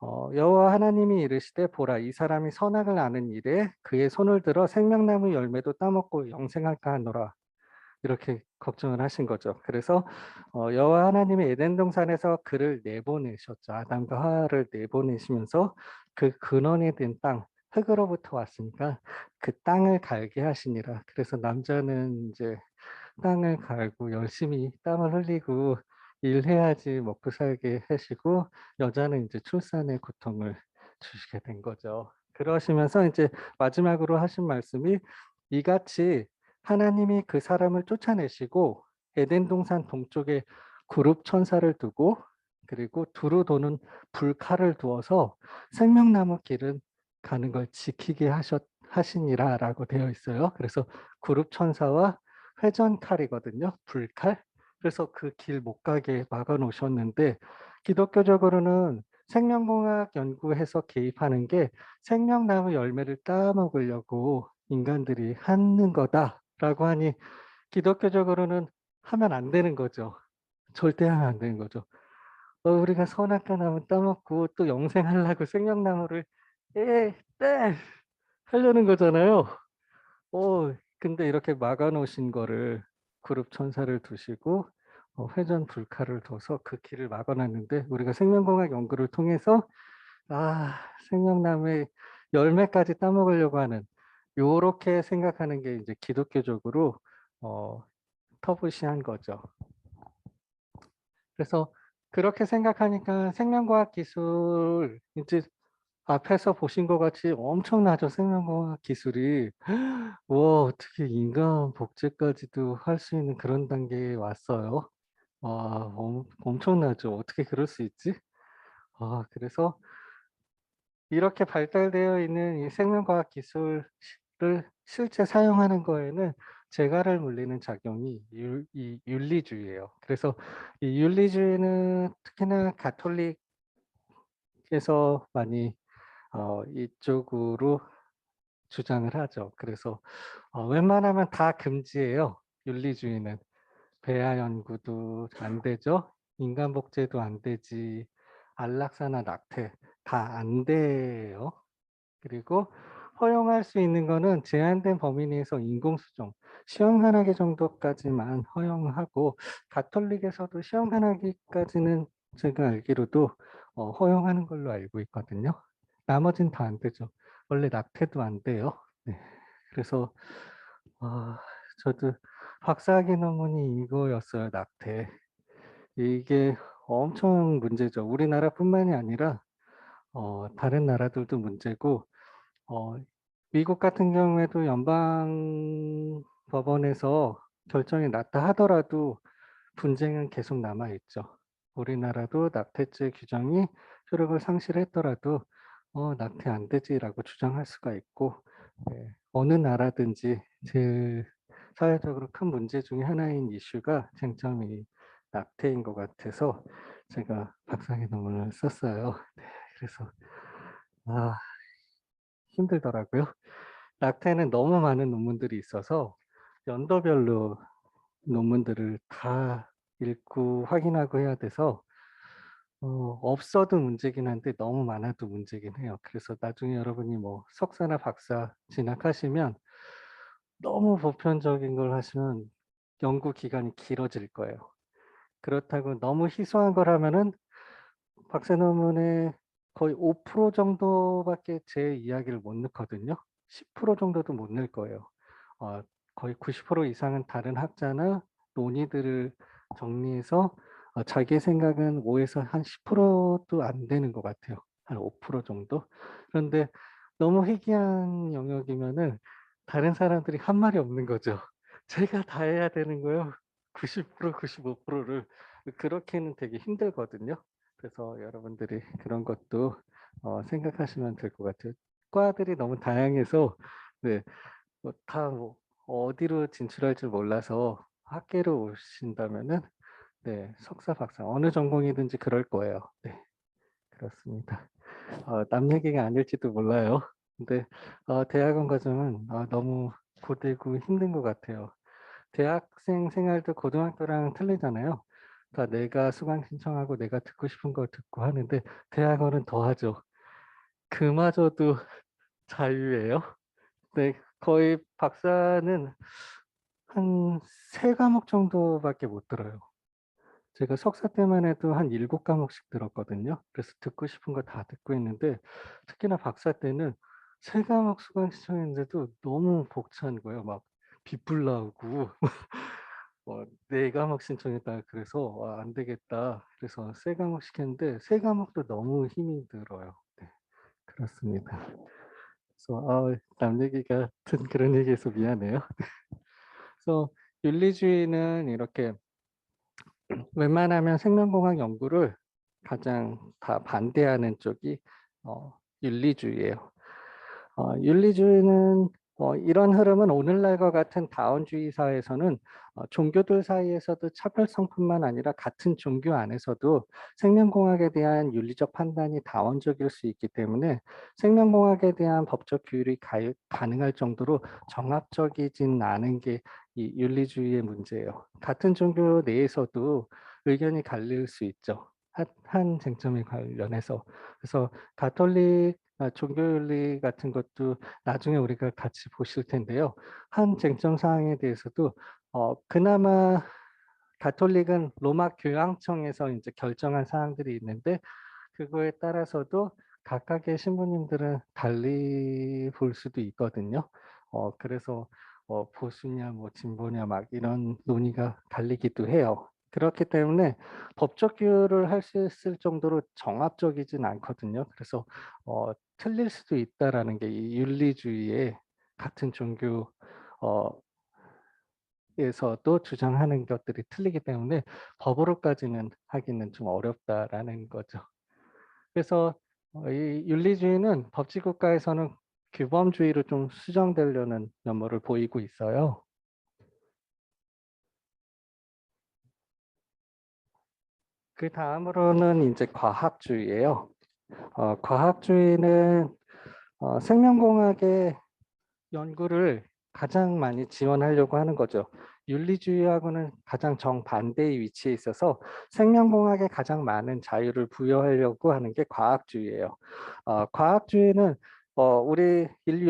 여호와 하나님이 이르시되 보라 이 사람이 선악을 아는 일에 그의 손을 들어 생명나무 열매도 따먹고 영생할까 하노라. 이렇게 걱정을 하신 거죠. 그래서 여호와 하나님이 에덴 동산에서 그를 내보내셨죠. 아담과 하와를 내보내시면서 그 근원이 된 땅, 흙으로부터 왔으니까 그 땅을 갈게 하시니라. 그래서 남자는 인제 땅을 갈고 열심히 땀을 흘리고 일해야지 먹고 살게 하시고 여자는 인제 출산의 고통을 주시게 된 거죠. 그러시면서 인제 마지막으로 하신 말씀이 이같이 하나님이 그 사람을 쫓아내시고 에덴 동산 동쪽에 그룹 천사를 두고 그리고 두루 도는 불칼을 두어서 생명나무 길은 가는 걸 지키게 하시니라라고 되어 있어요. 그래서 그룹 천사와 회전 칼이거든요. 불칼. 그래서 그 길 못 가게 막아 놓으셨는데 기독교적으로는 생명공학 연구해서 개입하는 게 생명나무 열매를 따먹으려고 인간들이 하는 거다라고 하니 기독교적으로는 하면 안 되는 거죠. 절대 하면 안 되는 거죠. 우리가 선악과 나무 따먹고 또 영생하려고 생명나무를 떼 하려는 거잖아요. 근데 이렇게 막아 놓으신 거를 그룹 천사를 두시고 회전 불칼을 둬서 그 길을 막아 놨는데 우리가 생명공학 연구를 통해서 생명나무의 열매까지 따먹으려고 하는 요렇게 생각하는 게 이제 기독교적으로 어 터부시한 거죠. 그래서 그렇게 생각하니까 생명과학 기술 인제 앞에서 보신 것 같이 엄청나죠, 생명과학 기술이. 와 어떻게 인간 복제까지도 할 수 있는 그런 단계에 왔어요. 와 엄청나죠. 어떻게 그럴 수 있지? 그래서 이렇게 발달되어 있는 이 생명과학 기술을 실제 사용하는 거에는 재갈을 물리는 작용이 이 윤리주의예요. 그래서 이 윤리주의는 특히나 가톨릭에서 많이 이쪽으로 주장을 하죠. 그래서 웬만하면 다 금지예요, 윤리주의는. 배아 연구도 안 되죠. 인간 복제도 안 되지. 안락사나 낙태 다 안 돼요. 그리고 허용할 수 있는 거는 제한된 범위 내에서 인공수정, 시험관하기 정도까지만 허용하고 가톨릭에서도 시험관하기까지는 제가 알기로도 허용하는 걸로 알고 있거든요. 나머진 다 안 되죠. 원래 낙태도 안 돼요. 네. 그래서 아 저도 박사학위 논문이 이거였어요, 낙태. 이게 엄청 문제죠. 우리나라뿐만이 아니라 다른 나라들도 문제고 어 미국 같은 경우에도 연방 법원에서 결정이 났다 하더라도 분쟁은 계속 남아 있죠. 우리나라도 낙태죄 규정이 효력을 상실했더라도 "낙태 안 되지."라고 주장할 수가 있고 예 어느 나라든지 제일 사회적으로 큰 문제 중에 하나인 이슈가 쟁점이 낙태인 것 같아서 제가 박사학위 논문을 썼어요. 네 그래서 아 힘들더라고요. 낙태는 너무 많은 논문들이 있어서 연도별로 논문들을 다 읽고 확인하고 해야 돼서 없어도 문제긴 한데 너무 많아도 문제긴 해요. 그래서 나중에 여러분이 뭐 석사나 박사 진학하시면 너무 보편적인 걸 하시면 연구 기간이 길어질 거예요. 그렇다고 너무 희소한 걸 하면은 박사 논문의 거의 5% 정도밖에 제 이야기를 못 넣거든요. 10% 정도도 못 넣을 거예요. 거의 90% 이상은 다른 학자나 논의들을 정리해서 자기 생각은 5에서 한 10%도 안 되는 것 같아요. 한 5% 정도? 그런데 너무 희귀한 영역이면은 다른 사람들이 한 말이 없는 거죠. 제가 다 해야 되는 거예요. 90% 95%를. 그렇게는 되게 힘들거든요. 그래서 여러분들이 그런 것도 생각하시면 될 것 같아요. 과들이 너무 다양해서 네. 다 어디로 진출할 줄 몰라서 학계로 오신다면은 네 석사, 박사 어느 전공이든지 그럴 거예요. 네. 그렇습니다. 남 얘기가 아닐지도 몰라요. 근데 대학원 과정은 너무 고되고 힘든 것 같아요. 대학생 생활도 고등학교랑 틀리잖아요. 다 내가 수강 신청하고 내가 듣고 싶은 거 듣고 하는데 대학원은 더 하죠. 그마저도 자유예요. 네. 거의 박사는 한 3 과목 정도밖에 못 들어요. 제가 석사 때만 해도 한 7 과목씩 들었거든요. 그래서 듣고 싶은 거 다 듣고 있는데 특히나 박사 때는 3 과목 수강 신청했는데도 너무 벅찬 거예요. 막 빗불 나오고 4 과목 신청했다 그래서 '와 안 되겠다.' 그래서 3 과목씩 했는데 3 과목도 너무 힘이 들어요. 네. 그렇습니다. 그래서 남 얘기가 든 그런 얘기해서 미안해요. 그래서 윤리주의는 이렇게 웬만하면 생명공학 연구를 가장 다 반대하는 쪽이 윤리주의예요. 윤리주의는 이런 흐름은 오늘날과 같은 다원주의 사회에서는 종교들 사이에서도 차별성뿐만 아니라 같은 종교 안에서도 생명공학에 대한 윤리적 판단이 다원적일 수 있기 때문에 생명공학에 대한 법적 규율이 가능할 정도로 정합적이진 않은 게 이 윤리주의의 문제예요. 같은 종교 내에서도 의견이 갈릴 수 있죠. 한 쟁점에 관련해서. 그래서 가톨릭 종교윤리 같은 것도 나중에 우리가 같이 보실 텐데요. 한 쟁점 사항에 대해서도 그나마 가톨릭은 로마 교황청에서 이제 결정한 사항들이 있는데 그거에 따라서도 각각의 신부님들은 달리 볼 수도 있거든요. 그래서 보수냐 뭐 진보냐 막 이런 논의가 갈리기도 해요. 그렇기 때문에 법적 규율을 할 수 있을 정도로 정합적이진 않거든요. 그래서 틀릴 수도 있다라는 게 이 윤리주의의 같은 종교 어 에서도 주장하는 것들이 틀리기 때문에 법으로까지는 하기는 좀 어렵다라는 거죠. 그래서 이 윤리주의는 법치 국가에서는 규범주의로 좀 수정되려는 면모를 보이고 있어요. 그다음으로는 인제 과학주의예요. 과학주의는 생명공학의 연구를 가장 많이 지원하려고 하는 거죠. 윤리주의하고는 가장 정반대의 위치에 있어서 생명공학에 가장 많은 자유를 부여하려고 하는 게 과학주의예요. 과학주의는 우리 인류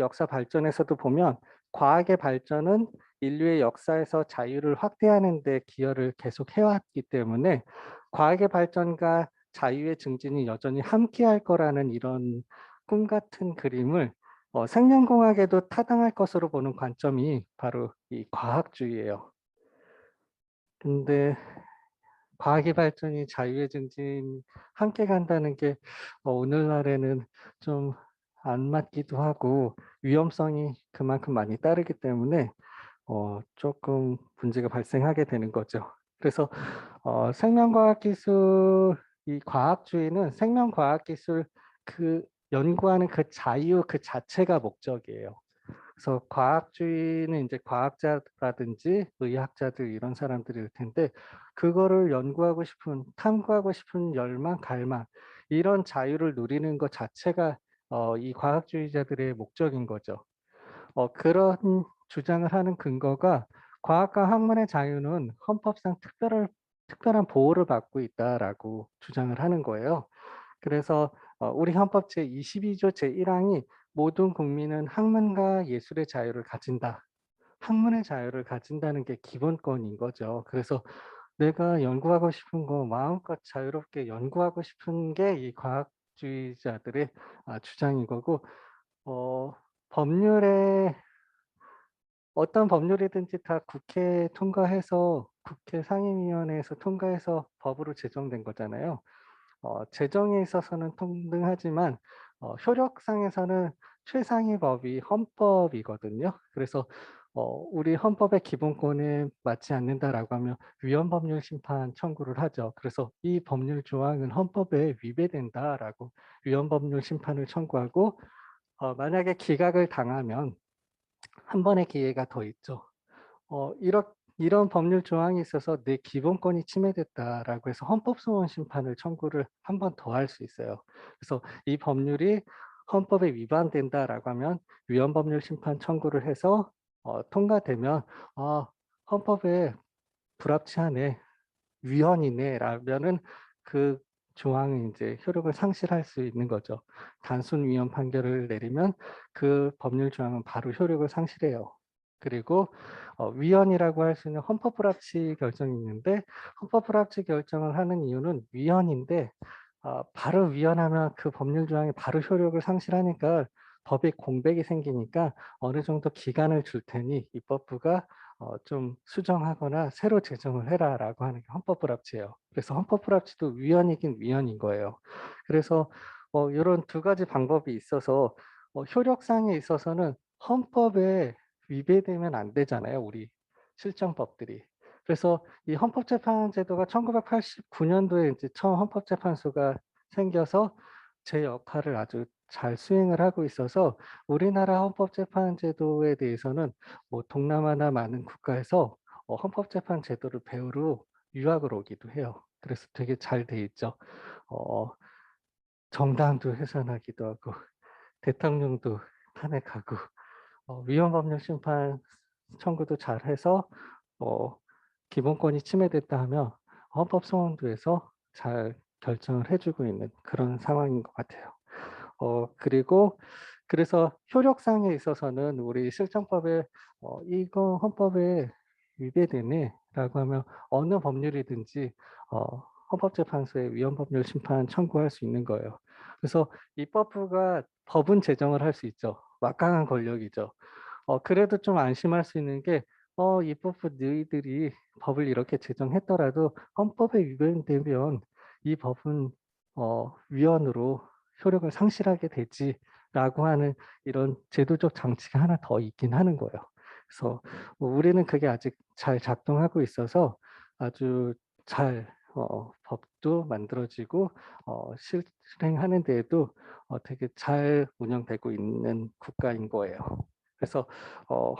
역사 발전에서도 보면 과학의 발전은 인류의 역사에서 자유를 확대하는 데 기여를 계속 해왔기 때문에 과학의 발전과 자유의 증진이 여전히 함께할 거라는 이런 꿈 같은 그림을 생명공학에도 타당할 것으로 보는 관점이 바로 이 과학주의예요. 근데 과학의 발전이 자유의 증진 함께 간다는 게 오늘날에는 좀 안 맞기도 하고 위험성이 그만큼 많이 따르기 때문에 쪼끔 문제가 발생하게 되는 거죠. 그래서 생명과학 기술 이 과학주의는 생명과학 기술 그 연구하는 그 자유 그 자체가 목적이에요. 그래서 과학주의는 인제 과학자라든지 의학자들 이런 사람들일 텐데 그거를 연구하고 싶은 탐구하고 싶은 열망, 갈망 이런 자유를 누리는 것 자체가 이 과학주의자들의 목적인 거죠. 그런 주장을 하는 근거가 "과학과 학문의 자유는 헌법상 특별한 보호를 받고 있다."라고 주장을 하는 거예요. 그래서 우리 헌법 제22조 제1항이 "모든 국민은 학문과 예술의 자유를 가진다." 학문의 자유를 가진다는 게 기본권인 거죠. 그래서 내가 연구하고 싶은 거 마음껏 자유롭게 연구하고 싶은 게 이 과학주의자들의 주장인 거고 어 법률에 어떤 법률이든지 다 국회 통과해서 국회 상임위원회에서 통과해서 법으로 제정된 거잖아요. 재정에 있어서는 동등하지만 효력상에서는 최상위 법이 헌법이거든요. 그래서 우리 헌법의 기본권에 맞지 않는다라고 하면 위헌법률 심판 청구를 하죠. 그래서 이 법률 조항은 헌법에 위배된다라고 위헌법률 심판을 청구하고 만약에 기각을 당하면 한 번의 기회가 더 있죠. 이런 법률 조항이 있어서 내 기본권이 침해됐다라고 해서 헌법소원 심판을 청구를 한 번 더 할 수 있어요. 그래서 이 법률이 헌법에 위반된다라고 하면 위헌법률 심판 청구를 해서 통과되면 '아 헌법에 불합치하네. 위헌이네.'라면은 그 조항이 인제 효력을 상실할 수 있는 거죠. 단순 위헌 판결을 내리면 그 법률 조항은 바로 효력을 상실해요. 그리고 위헌이라고 할 수 있는 헌법 불합치 결정이 있는데 헌법 불합치 결정을 하는 이유는 위헌인데 바로 위헌하면 그 법률 조항이 바로 효력을 상실하니까 법에 공백이 생기니까 어느 정도 기간을 줄 테니 입법부가 좀 수정하거나 새로 제정을 해라라고 하는 게 헌법 불합치예요. 그래서 헌법 불합치도 위헌이긴 위헌인 거예요. 그래서 요런 두 가지 방법이 있어서 효력상에 있어서는 헌법에 위배되면 안 되잖아요, 우리 실정법들이. 그래서 이 헌법재판제도가 1989 년도에 인제 처음 헌법재판소가 생겨서 제 역할을 아주 잘 수행을 하고 있어서 우리나라 헌법재판제도에 대해서는 뭐 동남아나 많은 국가에서 헌법재판 제도를 배우러 유학을 오기도 해요. 그래서 되게 잘 돼 있죠. 어 정당도 해산하기도 하고 대통령도 탄핵하고 위헌법률 심판 청구도 잘해서 어 기본권이 침해됐다 하면 헌법 소원도 해서 잘 결정을 해 주고 있는 그런 상황인 것 같아요. 그리고 그래서 효력상에 있어서는 우리 실정법에 '이거 헌법에 위배되네.'라고 하면 어느 법률이든지 헌법재판소에 위헌법률 심판 청구할 수 있는 거예요. 그래서 입법부가 법은 제정을 할 수 있죠. 막강한 권력이죠. 그래도 좀 안심할 수 있는 게 입법부 너희들이 법을 이렇게 제정했더라도 헌법에 위반되면 이 법은 위헌으로 효력을 상실하게 되지라고 하는 이런 제도적 장치가 하나 더 있긴 하는 거예요. 그래서 우리는 그게 아직 잘 작동하고 있어서 아주 잘 법도 만들어지고 실행하는 데에도 되게 잘 운영되고 있는 국가인 거예요. 그래서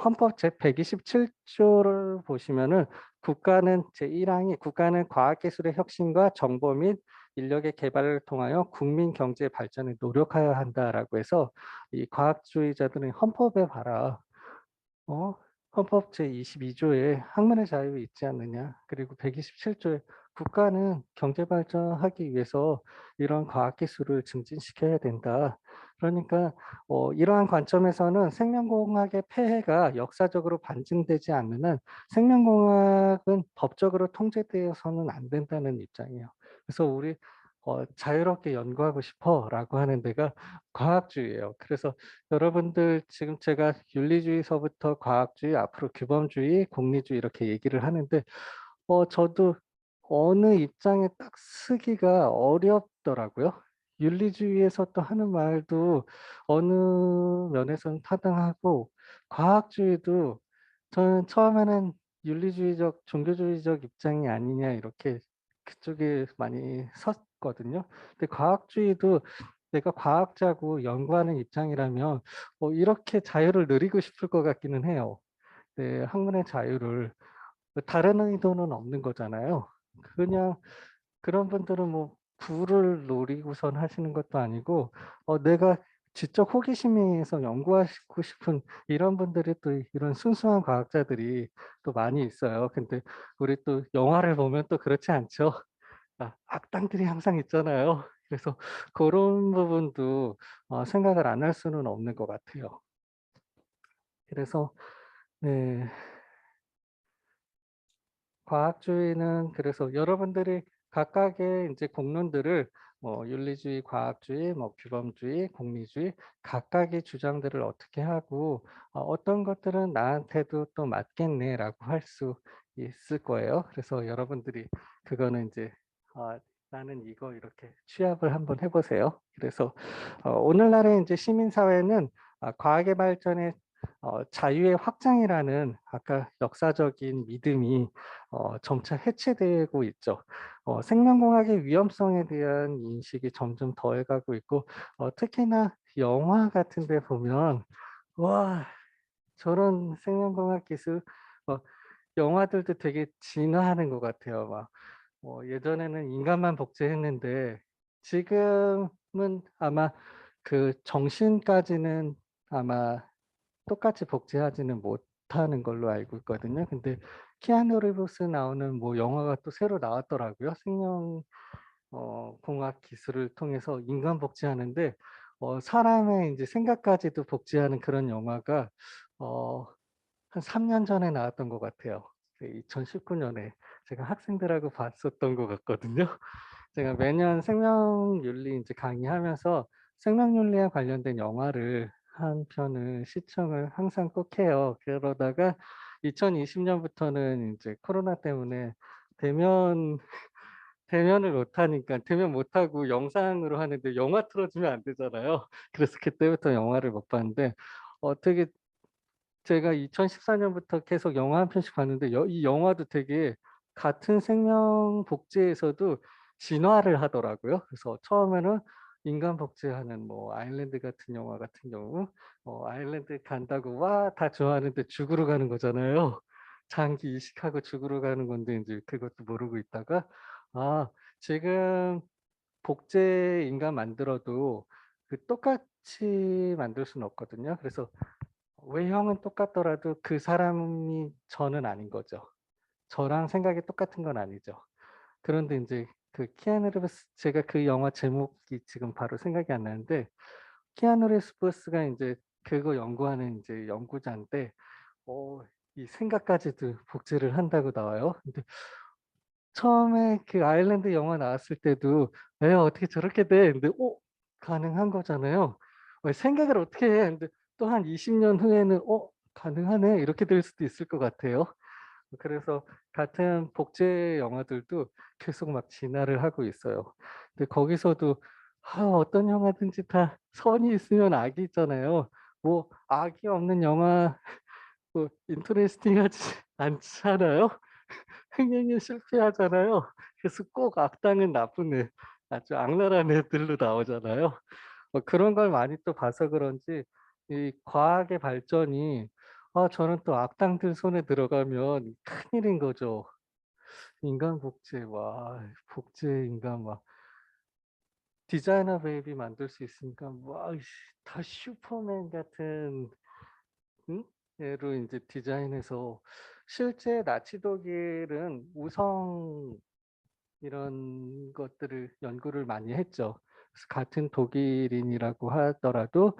헌법 제127 조를 보시면은 국가는 제1 항이 "국가는 과학기술의 혁신과 정보 및 인력의 개발을 통하여 국민 경제 발전에 노력하여야 한다."라고 해서 이 과학주의자들은 헌법에 봐라. 어 헌법 제22 조에 학문의 자유 있지 않느냐. 그리고 127 조에 국가는 경제 발전하기 위해서 이런 과학 기술을 증진시켜야 된다. 그러니까 이러한 관점에서는 생명공학의 폐해가 역사적으로 반증되지 않는 한 생명공학은 법적으로 통제되어서는 안 된다는 입장이에요. 그래서 우리 "자유롭게 연구하고 싶어."라고 하는 데가 과학주의예요. 그래서 여러분들 지금 제가 윤리주의서부터 과학주의, 앞으로 규범주의, 공리주의 이렇게 얘기를 하는데 저도 어느 입장에 딱 서기가 어렵더라고요. 윤리주의에서 또 하는 말도 어느 면에서는 타당하고 과학주의도 저는 처음에는 윤리주의적, 종교주의적 입장이 아니냐 이렇게 그쪽에 많이 섰거든요. 근데 과학주의도 내가 과학자고 연구하는 입장이라면 이렇게 자유를 누리고 싶을 것 같기는 해요. 네, 학문의 자유를. 다른 의도는 없는 거잖아요. 그냥 그런 분들은 뭐 부를 노리고선 하시는 것도 아니고 내가 지적 호기심에 의해서 연구하시고 싶은 이런 분들이 또 이런 순수한 과학자들이 또 많이 있어요. 근데 우리 또 영화를 보면 또 그렇지 않죠. 악당들이 항상 있잖아요. 그래서 그런 부분도 생각을 안 할 수는 없는 것 같아요. 그래서 네. 과학주의는 그래서 여러분들이 각각의 이제 공론들을 뭐 윤리주의, 과학주의, 뭐 규범주의, 공리주의 각각의 주장들을 어떻게 하고 어떤 것들은 나한테도 또 맞겠네라고 할 수 있을 거예요. 그래서 여러분들이 그거는 이제 나는 이거 이렇게 취합을 한번 해보세요. 그래서 오늘날의 이제 시민사회는 과학의 발전에 자유의 확장이라는 아까 역사적인 믿음이 점차 해체되고 있죠. 생명공학의 위험성에 대한 인식이 점점 더해가고 있고 특히나 영화 같은 데 보면 와 저런 생명공학 기술 영화들도 되게 진화하는 것 같아요. 막 예전에는 인간만 복제했는데 지금은 아마 그 정신까지는 아마 똑같이 복제하지는 못하는 걸로 알고 있거든요. 근데 키아누 리브스 나오는 뭐 영화가 또 새로 나왔더라고요. 생명 공학 기술을 통해서 인간 복제하는데 사람의 이제 생각까지도 복제하는 그런 영화가 어 한 3년 전에 나왔던 것 같아요. 2019 년에 제가 학생들하고 봤었던 것 같거든요. 제가 매년 생명윤리 이제 강의하면서 생명윤리에 관련된 영화를 한 편을 시청을 항상 꼭 해요. 그러다가 2020 년부터는 이제 코로나 때문에 대면 대면을 못 하니까 대면 못 하고 영상으로 하는데 영화 틀어 주면 안 되잖아요. 그래서 그때부터 영화를 못 봤는데 되게 제가 2014 년부터 계속 영화 한 편씩 봤는데 이 영화도 되게 같은 생명 복제에서도 진화를 하더라고요. 그래서 처음에는 인간 복제하는 뭐 아일랜드 같은 영화 같은 경우 아일랜드 간다고 와 다 좋아하는데 죽으러 가는 거잖아요. 장기 이식하고 죽으러 가는 건데 인제 그것도 모르고 있다가 지금 복제 인간 만들어도 똑같이 만들 수는 없거든요. 그래서 외형은 똑같더라도 그 사람이 저는 아닌 거죠. 저랑 생각이 똑같은 건 아니죠. 그런데 인제 그 키아누 리브스 제가 그 영화 제목이 지금 바로 생각이 안 나는데 키아누 리브스가 인제 그거 연구하는 인제 연구자인데 이 생각까지도 복제를 한다고 나와요. 근데 처음에 그 아일랜드 영화 나왔을 때도 '에 어떻게 저렇게 돼?' 근데 가능한 거잖아요. 생각을 어떻게 해? 근데 또 한 20년 후에는 '가능하네.' 이렇게 될 수도 있을 것 같아요. 그래서 같은 복제 영화들도 계속 막 진화를 하고 있어요. 근데 거기서도 어떤 영화든지 다 선이 있으면 악이 있잖아요. 뭐 악이 없는 영화 뭐 인터레스팅하지 않잖아요. 흥행에 실패하잖아요. 그래서 꼭 악당은 나쁜 애, 아주 악랄한 애들로 나오잖아요. 그런 걸 많이 또 봐서 그런지 이 과학의 발전이 저는 또 악당들 손에 들어가면 큰일인 거죠. 인간 복제 와 복제 인간 막 디자이너 베이비 만들 수 있으니까 와 다 슈퍼맨 같은 얘로 인제 디자인해서 실제 나치 독일은 우성 이런 것들을 연구를 많이 했죠. 그래서 같은 독일인이라고 하더라도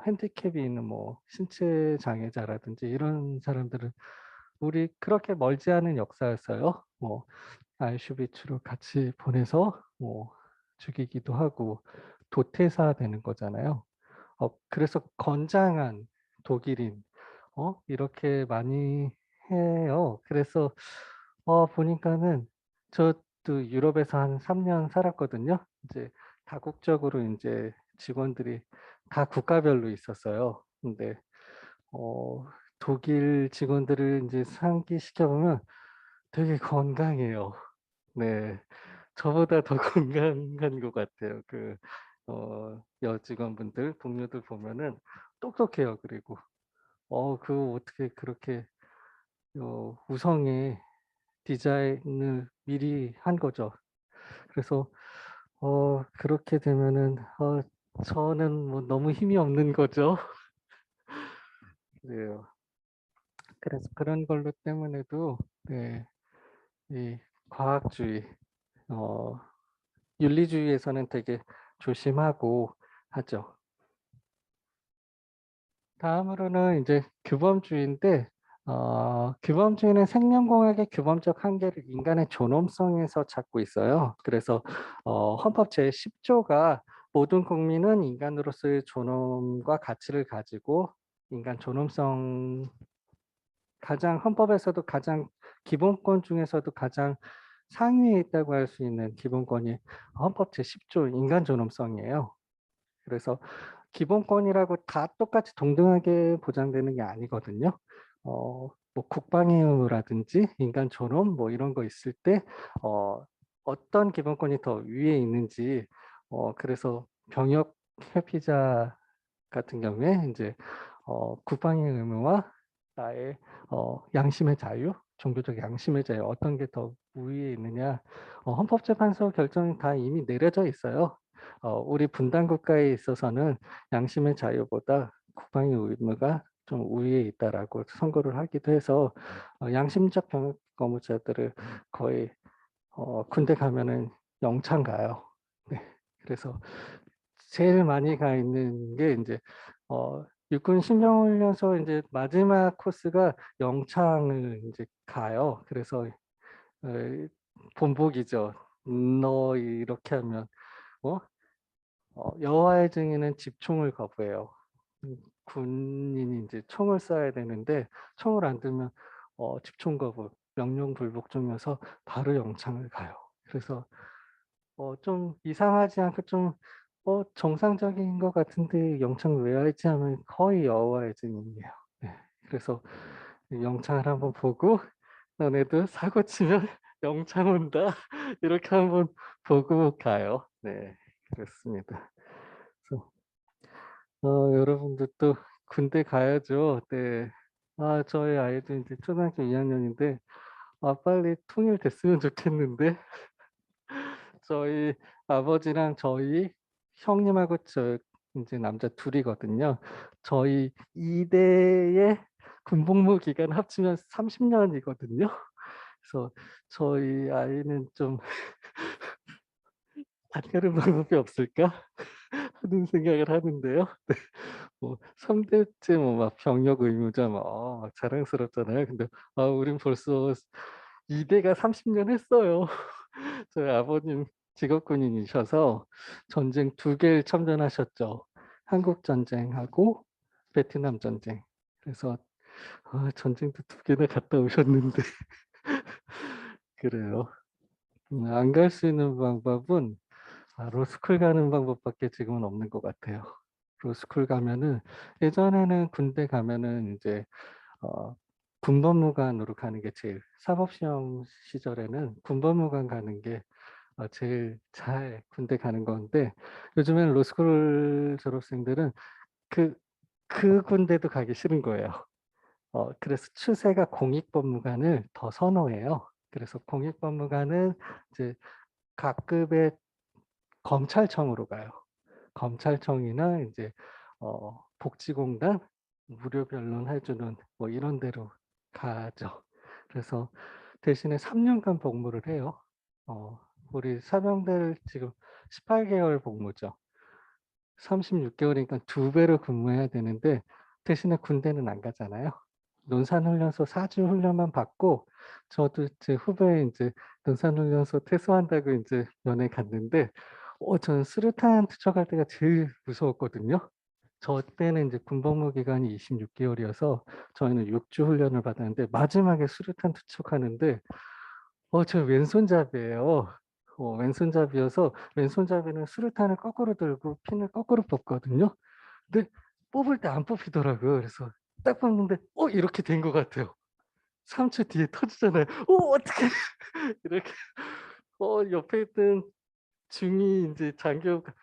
핸디캡이 있는 뭐 신체 장애자라든지 이런 사람들은 우리 그렇게 멀지 않은 역사였어요. 뭐 아우슈비츠로 같이 보내서 뭐 죽이기도 하고 도태사되는 거잖아요. 그래서 건장한 독일인 이렇게 많이 해요. 그래서 보니까는 저도 유럽에서 한 3년 살았거든요. 이제 다국적으로 인제 직원들이 다 국가별로 있었어요. 근데 어 독일 직원들을 인제 상기시켜 보면 되게 건강해요. 네. 저보다 더 건강한 것 같아요. 여직원분들, 동료들 보면은 똑똑해요. 그리고 그거 어떻게 그렇게 우성의 디자인을 미리 한 거죠. 그래서 그렇게 되면은 저는 뭐 너무 힘이 없는 거죠. 네. 그래서 그런 걸로 때문에도 네 이 과학주의 어 윤리주의에서는 되게 조심하고 하죠. 다음으로는 인제 규범주의인데 규범주의는 생명공학의 규범적 한계를 인간의 존엄성에서 찾고 있어요. 그래서 헌법 제10조가 모든 국민은 인간으로서의 존엄과 가치를 가지고 인간 존엄성 가장 헌법에서도 가장 기본권 중에서도 가장 상위에 있다고 할 수 있는 기본권이 헌법 제10조 인간 존엄성이에요. 그래서 기본권이라고 다 똑같이 동등하게 보장되는 게 아니거든요. 뭐 국방의 의무라든지 인간 존엄 뭐 이런 거 있을 때 어떤 기본권이 더 위에 있는지 그래서 병역 회피자 같은 경우에 이제 국방의 의무와 나의 양심의 자유, 종교적 양심의 자유 어떤 게 더 우위에 있느냐 헌법재판소 결정이 다 이미 내려져 있어요. 우리 분단 국가에 있어서는 양심의 자유보다 국방의 의무가 좀 우위에 있다라고 선고를 하기도 해서 양심적 병역 거무자들을 거의 군대 가면은 영창 가요. 네. 그래서 제일 많이 가 있는 게 이제 육군 신병훈련소 이제 마지막 코스가 영창을 이제 가요. 그래서 어, 본보기죠. 너 이렇게 하면 어? 여호와의 증인은 집총을 거부해요. 군인이 이제 총을 쏴야 되는데 총을 안 들면 집총 거부, 명령 불복종이어서 바로 영창을 가요. 그래서 좀 이상하지 않고 좀 정상적인 것 같은데 영창 왜 할지 하면 거의 여호와의 증인이에요. 네. 그래서 영창을 한번 보고 너네도 사고 치면 영창 온다 이렇게 한번 보고 가요. 네, 그렇습니다. 그래서 여러분들 또 군대 가야죠. 네. 저희 아이도 이제 초등학교 2학년인데 빨리 통일됐으면 좋겠는데 저희 아버지랑 저희 형님하고 저 이제 남자 둘이거든요. 저희 2대의 군복무 기간 합치면 30년이거든요. 그래서 저희 아이는 좀 '다른 방법이 없을까?' 하는 생각을 하는데요. 네. 뭐 3 대째 뭐 막 병역 의무자 막 자랑스럽잖아요. 근데 우린 벌써 2 대가 30년 했어요. 저희 아버님 직업군인이셔서 전쟁 2 개를 참전하셨죠. 한국 전쟁하고 베트남 전쟁. 그래서 전쟁도 2 개나 갔다 오셨는데 그래요. 안 갈 수 있는 방법은 로스쿨 가는 방법밖에 지금은 없는 것 같아요. 로스쿨 가면은 예전에는 군대 가면은 인제 어 군법무관으로 가는 게 제일 사법시험 시절에는 군법무관 가는 게 제일 잘 군대 가는 건데 요즘에는 로스쿨 졸업생들은 그 그 군대도 가기 싫은 거예요. 그래서 추세가 공익법무관을 더 선호해요. 그래서 공익법무관은 이제 각급의 검찰청으로 가요. 검찰청이나 인제 복지공단 무료 변론해 주는 뭐 이런 데로 가죠. 그래서 대신에 3 년간 복무를 해요. 우리 사병들 지금 18 개월 복무죠. 36 개월이니까 2 배로 근무해야 되는데 대신에 군대는 안 가잖아요. 논산훈련소 4주 훈련만 받고 저도 제 후배에 인제 논산훈련소 퇴소한다고 인제 면회 갔는데 저는 수류탄 투척할 때가 제일 무서웠거든요. 저 때는 인제 군복무 기간이 26 개월이어서 저희는 6주 훈련을 받았는데 마지막에 수류탄 투척하는데 저 왼손잡이에요. 왼손잡이여서 왼손잡이는 수류탄을 거꾸로 들고 핀을 거꾸로 뽑거든요. 근데 뽑을 때 안 뽑히더라고요. 그래서 딱 뽑는데 이렇게 된 것 같아요. 3초 뒤에 터지잖아요. 어떡해. 이렇게 옆에 있던 중이 인제 장교가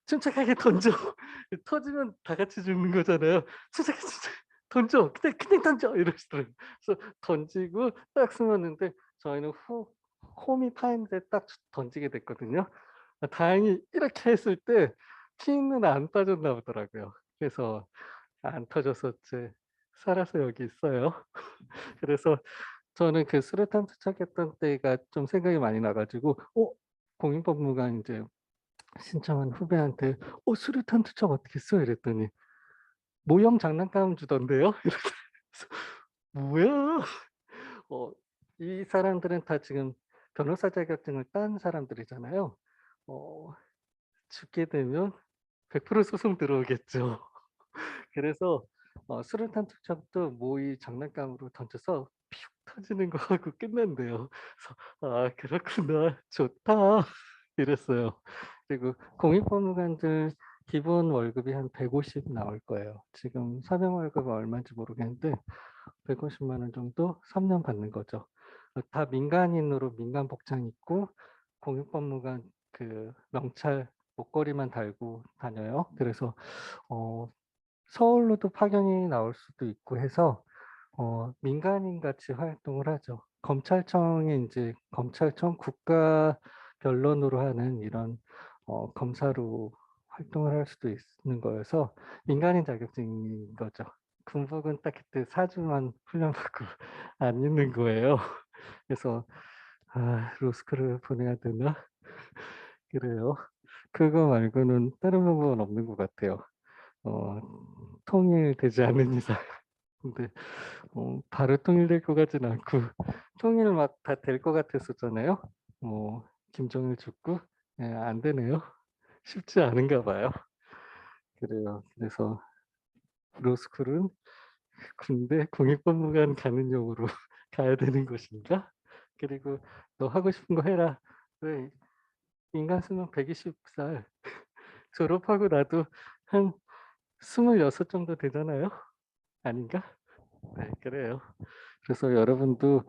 "침착하게 던져." 터지면 다 같이 죽는 거잖아요. "침착해, 침착해. 던져. 그냥 던져." 이러시더라고요. 그래서 던지고 딱 숨었는데 저희는 홈이 파인데 딱 던지게 됐거든요. 다행히 이렇게 했을 때 피는 안 빠졌나 보더라고요. 그래서 안 터져서 살아서 여기 있어요. 그래서 저는 그 수류탄 투척했던 때가 좀 생각이 많이 나 가지고 공익법무관 인제 신청한 후배한테 수류탄 투척 어떻게 써?" 이랬더니 "모형 장난감 주던데요." 이렇게 뭐야? 어 이 사람들은 다 지금 변호사 자격증을 딴 사람들이잖아요. 어 죽게 되면 100% 소송 들어오겠죠. 그래서 수류탄 투척도 모의 장난감으로 던져서 피욱 터지는 거 하고 끝난대요. 그래서 '아 그렇구나. 좋다.' 이랬어요. 그리고 공익법무관들 기본 월급이 한 150 나올 거예요. 지금 사병 월급은 얼마인지 모르겠는데 150만 원 정도 3년 받는 거죠. 다 민간인으로 민간 복장 입고 공익법무관 그 명찰 목걸이만 달고 다녀요. 그래서 어 서울로도 파견이 나올 수도 있고 해서 민간인 같이 활동을 하죠. 검찰청에 인제 검찰청 국가 변론으로 하는 이런 검사로 활동을 할 수도 있는 거여서 민간인 자격증인 거죠. 군복은 딱 그때 4 주만 훈련받고 안 입는 거예요. 그래서 '아 로스쿨을 보내야 되나?' 그래요. 그거 말고는 다른 방법은 없는 것 같아요. 어 통일되지 않는 이상. 근데 바로 통일될 것 같진 않고 통일 막 다 될 것 같았었잖아요. 김정일 죽고. 예 안 되네요. 쉽지 않은가 봐요. 그래요. 그래서 로스쿨은 군대 공익법무관 가는 용으로 가야 되는 것인가? 그리고 "너 하고 싶은 거 해라." 왜 인간 수명 120 살 졸업하고 나도 한 26 정도 되잖아요. 아닌가? 네 그래요. 그래서 여러분도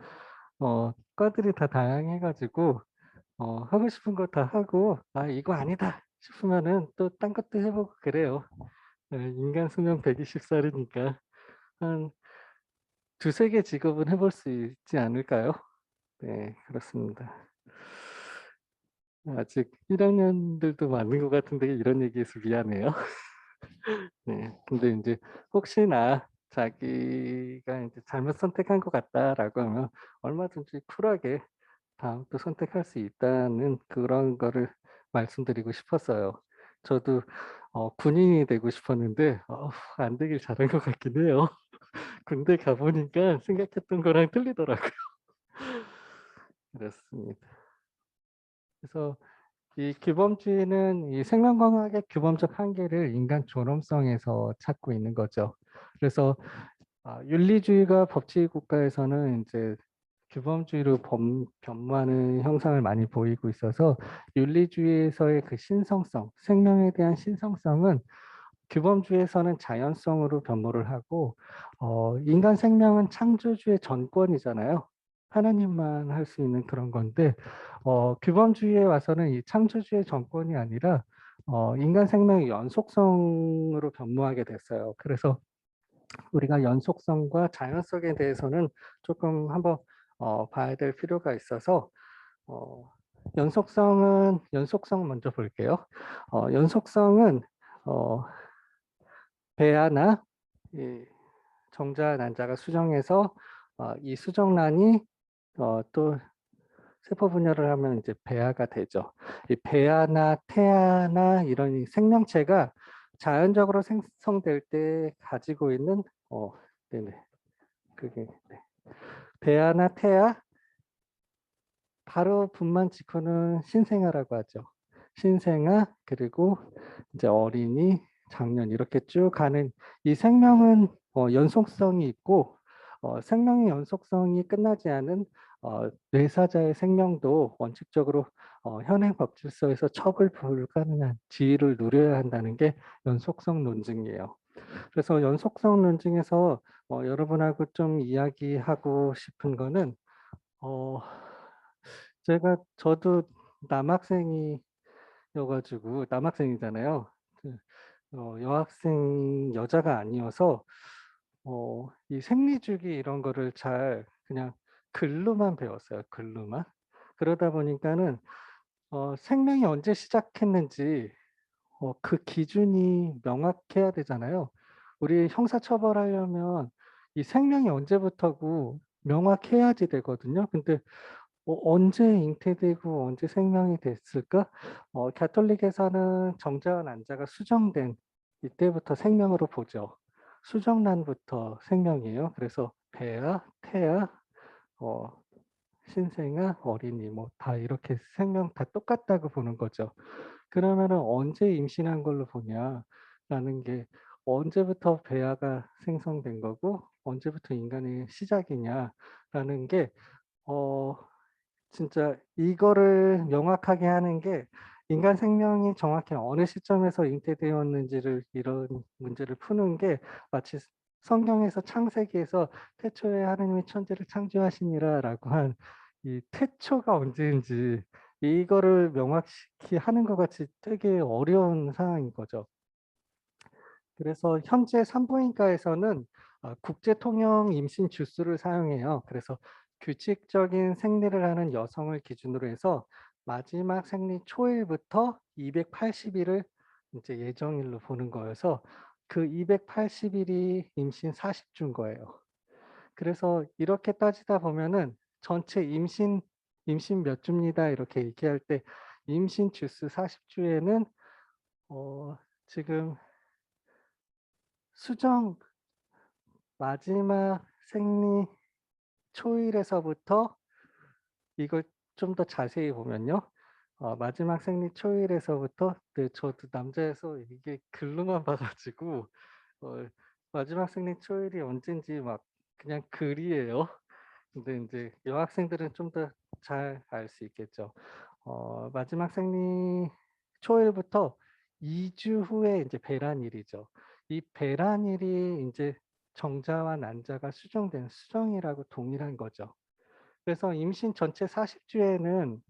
과들이 다 다양해 가지고 하고 싶은 거 다 하고 '아 이거 아니다.' 싶으면은 또 딴 것도 해 보고 그래요. 예 인간 수명 120 살이니까 한 두세 개 직업은 해볼 수 있지 않을까요? 네 그렇습니다. 아직 1 학년들도 많은 것 같은데 이런 얘기해서 미안해요. 네. 근데 인제 혹시나 자기가 인제 '잘못 선택한 것 같다.'라고 하면 얼마든지 쿨하게 다음도 선택할 수 있다는 그런 거를 말씀드리고 싶었어요. 저도 군인이 되고 싶었는데 안 되길 잘한 것 같긴 해요. 군대 가 보니까 생각했던 거랑 틀리더라고요. 그렇습니다. 그래서 이 규범주의는 이 생명과학의 규범적 한계를 인간 존엄성에서 찾고 있는 거죠. 그래서 윤리주의가 법치주의 국가에서는 인제 규범주의로 변모하는 형상을 많이 보이고 있어서 윤리주의에서의 그 신성성, 생명에 대한 신성성은 규범주의에서는 자연성으로 변모를 하고 인간 생명은 창조주의 전권이잖아요. 하나님만 할 수 있는 그런 건데 규범주의에 와서는 이 창조주의 전권이 아니라 인간 생명의 연속성으로 변모하게 됐어요. 그래서 우리가 연속성과 자연성에 대해서는 조금 한번 봐야 될 필요가 있어서 어 연속성 먼저 볼게요. 연속성은 어 배아나 이 정자, 난자가 수정해서 이 수정란이 또 세포 분열을 하면 이제 배아가 되죠. 이 배아나 태아나 이런 이 생명체가 자연적으로 생성될 때 가지고 있는 네네. 그게 네. 배아나 태아 바로 분만 직후는 신생아라고 하죠. 신생아 그리고 이제 어린이, 장년 이렇게 쭉 가는 이 생명은 연속성이 있고 생명의 연속성이 끝나지 않은 뇌사자의 생명도 원칙적으로 현행 법질서에서 처벌 불가능한 지위를 누려야 한다는 게 연속성 논증이에요. 그래서 연속성 논증에서 여러분하고 좀 이야기하고 싶은 거는 어 저도 남학생이어 가지고 남학생이잖아요. 그 여학생 여자가 아니어서 이 생리주기 이런 거를 잘 그냥 글로만 배웠어요, 글로만. 그러다 보니까는 생명이 언제 시작했는지 그 기준이 명확해야 되잖아요. 우리 형사 처벌하려면 이 생명이 언제부터고 명확해야지 되거든요. 근데 언제 잉태되고 언제 생명이 됐을까? 가톨릭에서는 정자와 난자가 수정된 이때부터 생명으로 보죠. 수정란부터 생명이에요. 그래서 배아, 태아, 신생아, 어린이 뭐 다 이렇게 생명 다 똑같다고 보는 거죠. 그러면은 언제 임신한 걸로 보냐라는 게 언제부터 배아가 생성된 거고 언제부터 인간의 시작이냐라는 게 어 진짜 이거를 명확하게 하는 게 인간 생명이 정확히 어느 시점에서 잉태되었는지를 이런 문제를 푸는 게 마치 성경에서 창세기에서 "태초에 하느님이 천지를 창조하시니라."라고 한 이 태초가 언제인지 이거를 명확히 하는 것 같이 되게 어려운 상황인 거죠. 그래서 현재 산부인과에서는 국제 통용 임신 주수를 사용해요. 그래서 규칙적인 생리를 하는 여성을 기준으로 해서 마지막 생리 초일부터 280 일을 이제 예정일로 보는 거여서 그 280 일이 임신 40 주인 거예요. 그래서 이렇게 따지다 보면은 전체 임신 몇 주입니다 이렇게 얘기할 때 임신 주수 40 주에는 지금 수정 마지막 생리 초일에서부터 이걸 좀 더 자세히 보면요. 마지막 생리 초일에서부터 네 저도 남자여서 이게 글로만 봐 가지고 어 마지막 생리 초일이 언젠지 막 그냥 글이에요. 근데 인제 여학생들은 좀 더 잘 알 수 있겠죠. 마지막 생리 초일부터 2주 후에 인제 배란일이죠. 이 배란일이 인제 정자와 난자가 수정된 수정이라고 동일한 거죠. 그래서 임신 전체 40 주에는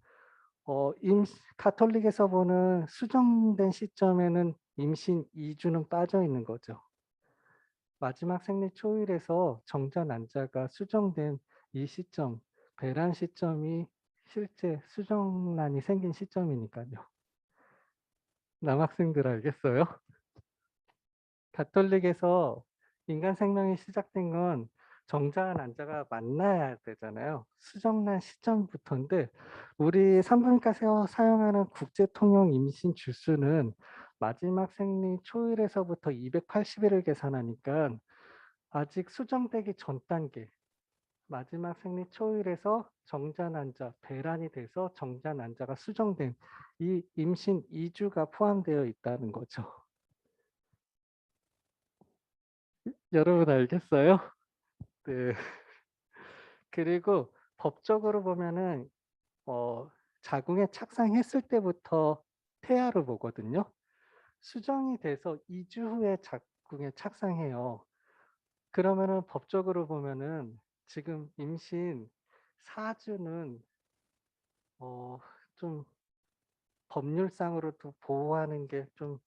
임시 가톨릭에서 보는 수정된 시점에는 임신 2 주는 빠져 있는 거죠. 마지막 생리 초일에서 정자 난자가 수정된 이 시점, 배란 시점이 실제 수정란이 생긴 시점이니까요. 남학생들 알겠어요? 가톨릭에서 인간 생명이 시작된 건 정자와 난자가 만나야 되잖아요. 수정란 시점부터인데 우리 산부인과에서 사용하는 국제 통용 임신 주수는 마지막 생리 초일에서부터 280 일을 계산하니까 아직 수정되기 전 단계 마지막 생리 초일에서 정자 난자 배란이 돼서 정자 난자가 수정된 이 임신 2 주가 포함되어 있다는 거죠. 여러분 알겠어요? 네. 그리고 법적으로 보면은 어 자궁에 착상했을 때부터 태아로 보거든요. 수정이 돼서 2주 후에 자궁에 착상해요. 그러면은 법적으로 보면은 지금 임신 4 주는 좀 법률상으로도 보호하는 게 좀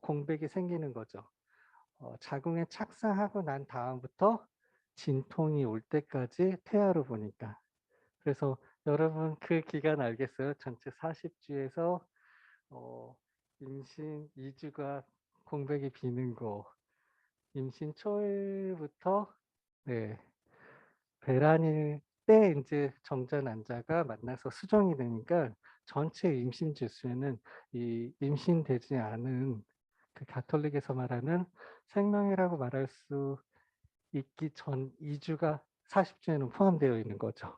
공백이 생기는 거죠. 자궁에 착상하고 난 다음부터 진통이 올 때까지 태아로 보니까. 그래서 여러분 그 기간 알겠어요? 전체 40 주에서 어 임신 2 주가 공백이 비는 거. 임신 초일부터 네 배란일 때 인제 정자 난자가 만나서 수정이 되니까 전체 임신 주수에는 이 임신되지 않은 그 가톨릭에서 말하는 생명이라고 말할 수 있기 전 2 주가 40 주에는 포함되어 있는 거죠.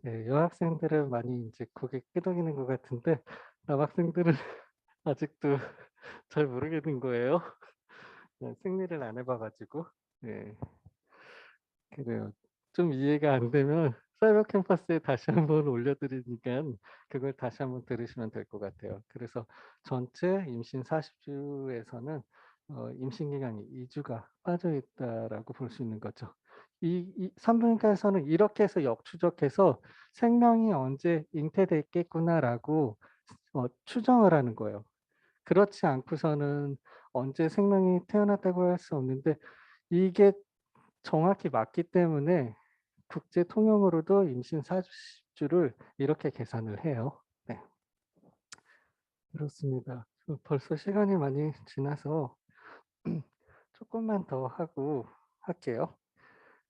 네. 여학생들은 많이 인제 고개 끄덕이는 것 같은데 남학생들은 아직도 잘 모르겠는 거예요. 네. 생리를 안 해봐 가지고. 네. 그래요. 좀 이해가 안 되면 사이버 캠퍼스에 다시 한번 올려 드리니깐 그걸 다시 한번 들으시면 될 것 같아요. 그래서 전체 임신 40 주에서는 임신 기간이 2 주가 빠져 있다라고 볼 수 있는 거죠. 이 산부인과에서는 이렇게 해서 역추적해서 '생명이 언제 잉태됐겠구나.'라고 추정을 하는 거예요. 그렇지 않고서는 언제 생명이 태어났다고 할 수 없는데 이게 정확히 맞기 때문에 국제 통용으로도 임신 40 주를 이렇게 계산을 해요. 네. 그렇습니다. 벌써 시간이 많이 지나서 조금만 더 하고 할게요.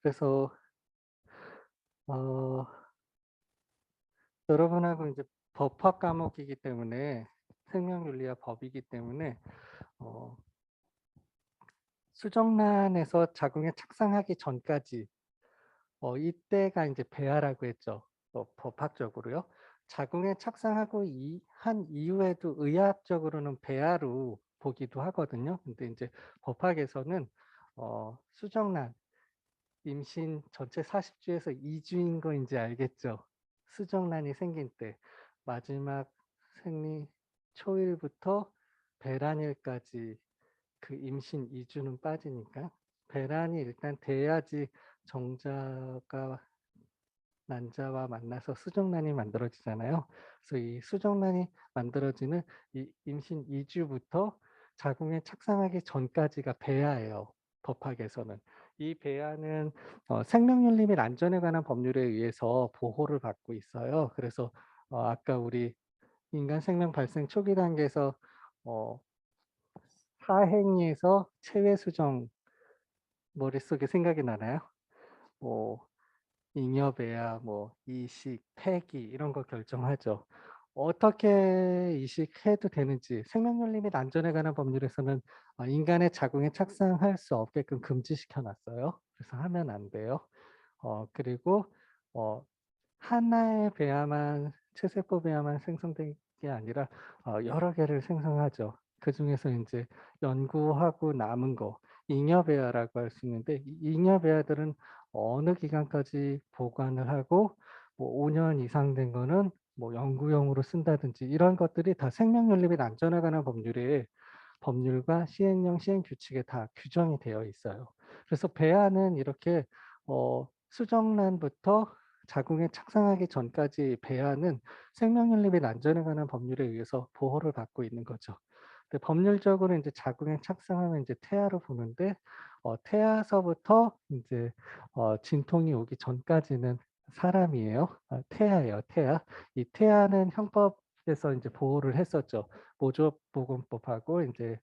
그래서 어 여러분하고 이제 법학 과목이기 때문에 생명윤리와 법이기 때문에 어 수정란에서 자궁에 착상하기 전까지 이때가 인제 배아라고 했죠. 법학적으로요. 자궁에 착상하고 한 이후에도 의학적으로는 배아로 보기도 하거든요. 근데 인제 법학에서는 수정란 임신 전체 40 주에서 2 주인 거 인지 알겠죠? 수정란이 생긴 때 마지막 생리 초일부터 배란일까지 그 임신 2 주는 빠지니까 배란이 일단 돼야지 정자가 난자와 만나서 수정란이 만들어지잖아요. 그래서 이 수정란이 만들어지는 이 임신 2 주부터 자궁에 착상하기 전까지가 배아예요, 법학에서는. 이 배아는 생명윤리 및 안전에 관한 법률에 의해서 보호를 받고 있어요. 그래서 아까 우리 인간 생명 발생 초기 단계에서 어 사행위에서 체외 수정 머릿속에 생각이 나나요? 뭐 잉여배야 뭐 이식, 폐기 이런 거 결정하죠. 어떻게 이식해도 되는지 생명윤리 및 안전에 관한 법률에서는 인간의 자궁에 착상할 수 없게끔 금지시켜 놨어요. 그래서 하면 안 돼요. 그리고 어 하나의 배아만 체세포 배아만 생성된 게 아니라 여러 개를 생성하죠. 그중에서 인제 연구하고 남은 거 잉여 배아라고 할 수 있는데 이 잉여 배아들은 어느 기간까지 보관을 하고 뭐 5년 이상 된 거는 뭐 연구용으로 쓴다든지 이런 것들이 다 생명윤리 및 안전에 관한 법률과 시행령, 시행규칙에 다 규정이 되어 있어요. 그래서 배아는 이렇게 수정란부터 자궁에 착상하기 전까지 배아는 생명윤리 및 안전에 관한 법률에 의해서 보호를 받고 있는 거죠. 근데 법률적으로 인제 자궁에 착상하면 인제 태아로 보는데 태아서부터 인제 진통이 오기 전까지는 사람이에요. 태아예요, 태아. 이 태아는 형법에서 인제 보호를 했었죠. 모주보건법하고 인제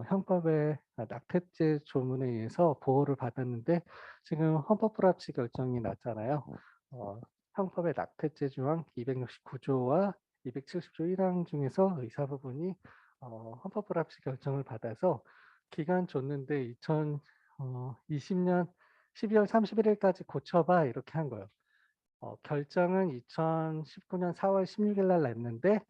형법의 낙태죄 조문에 의해서 보호를 받았는데 지금 헌법 불합치 결정이 났잖아요. 형법의 낙태죄 조항 269 조와 270조 1항 중에서 의사 부분이 헌법 불합치 결정을 받아서 기간 줬는데 2020년 12월 31 일까지 고쳐 봐 이렇게 한 거예요. 결정은 2019년 4월 16일 날 냈는데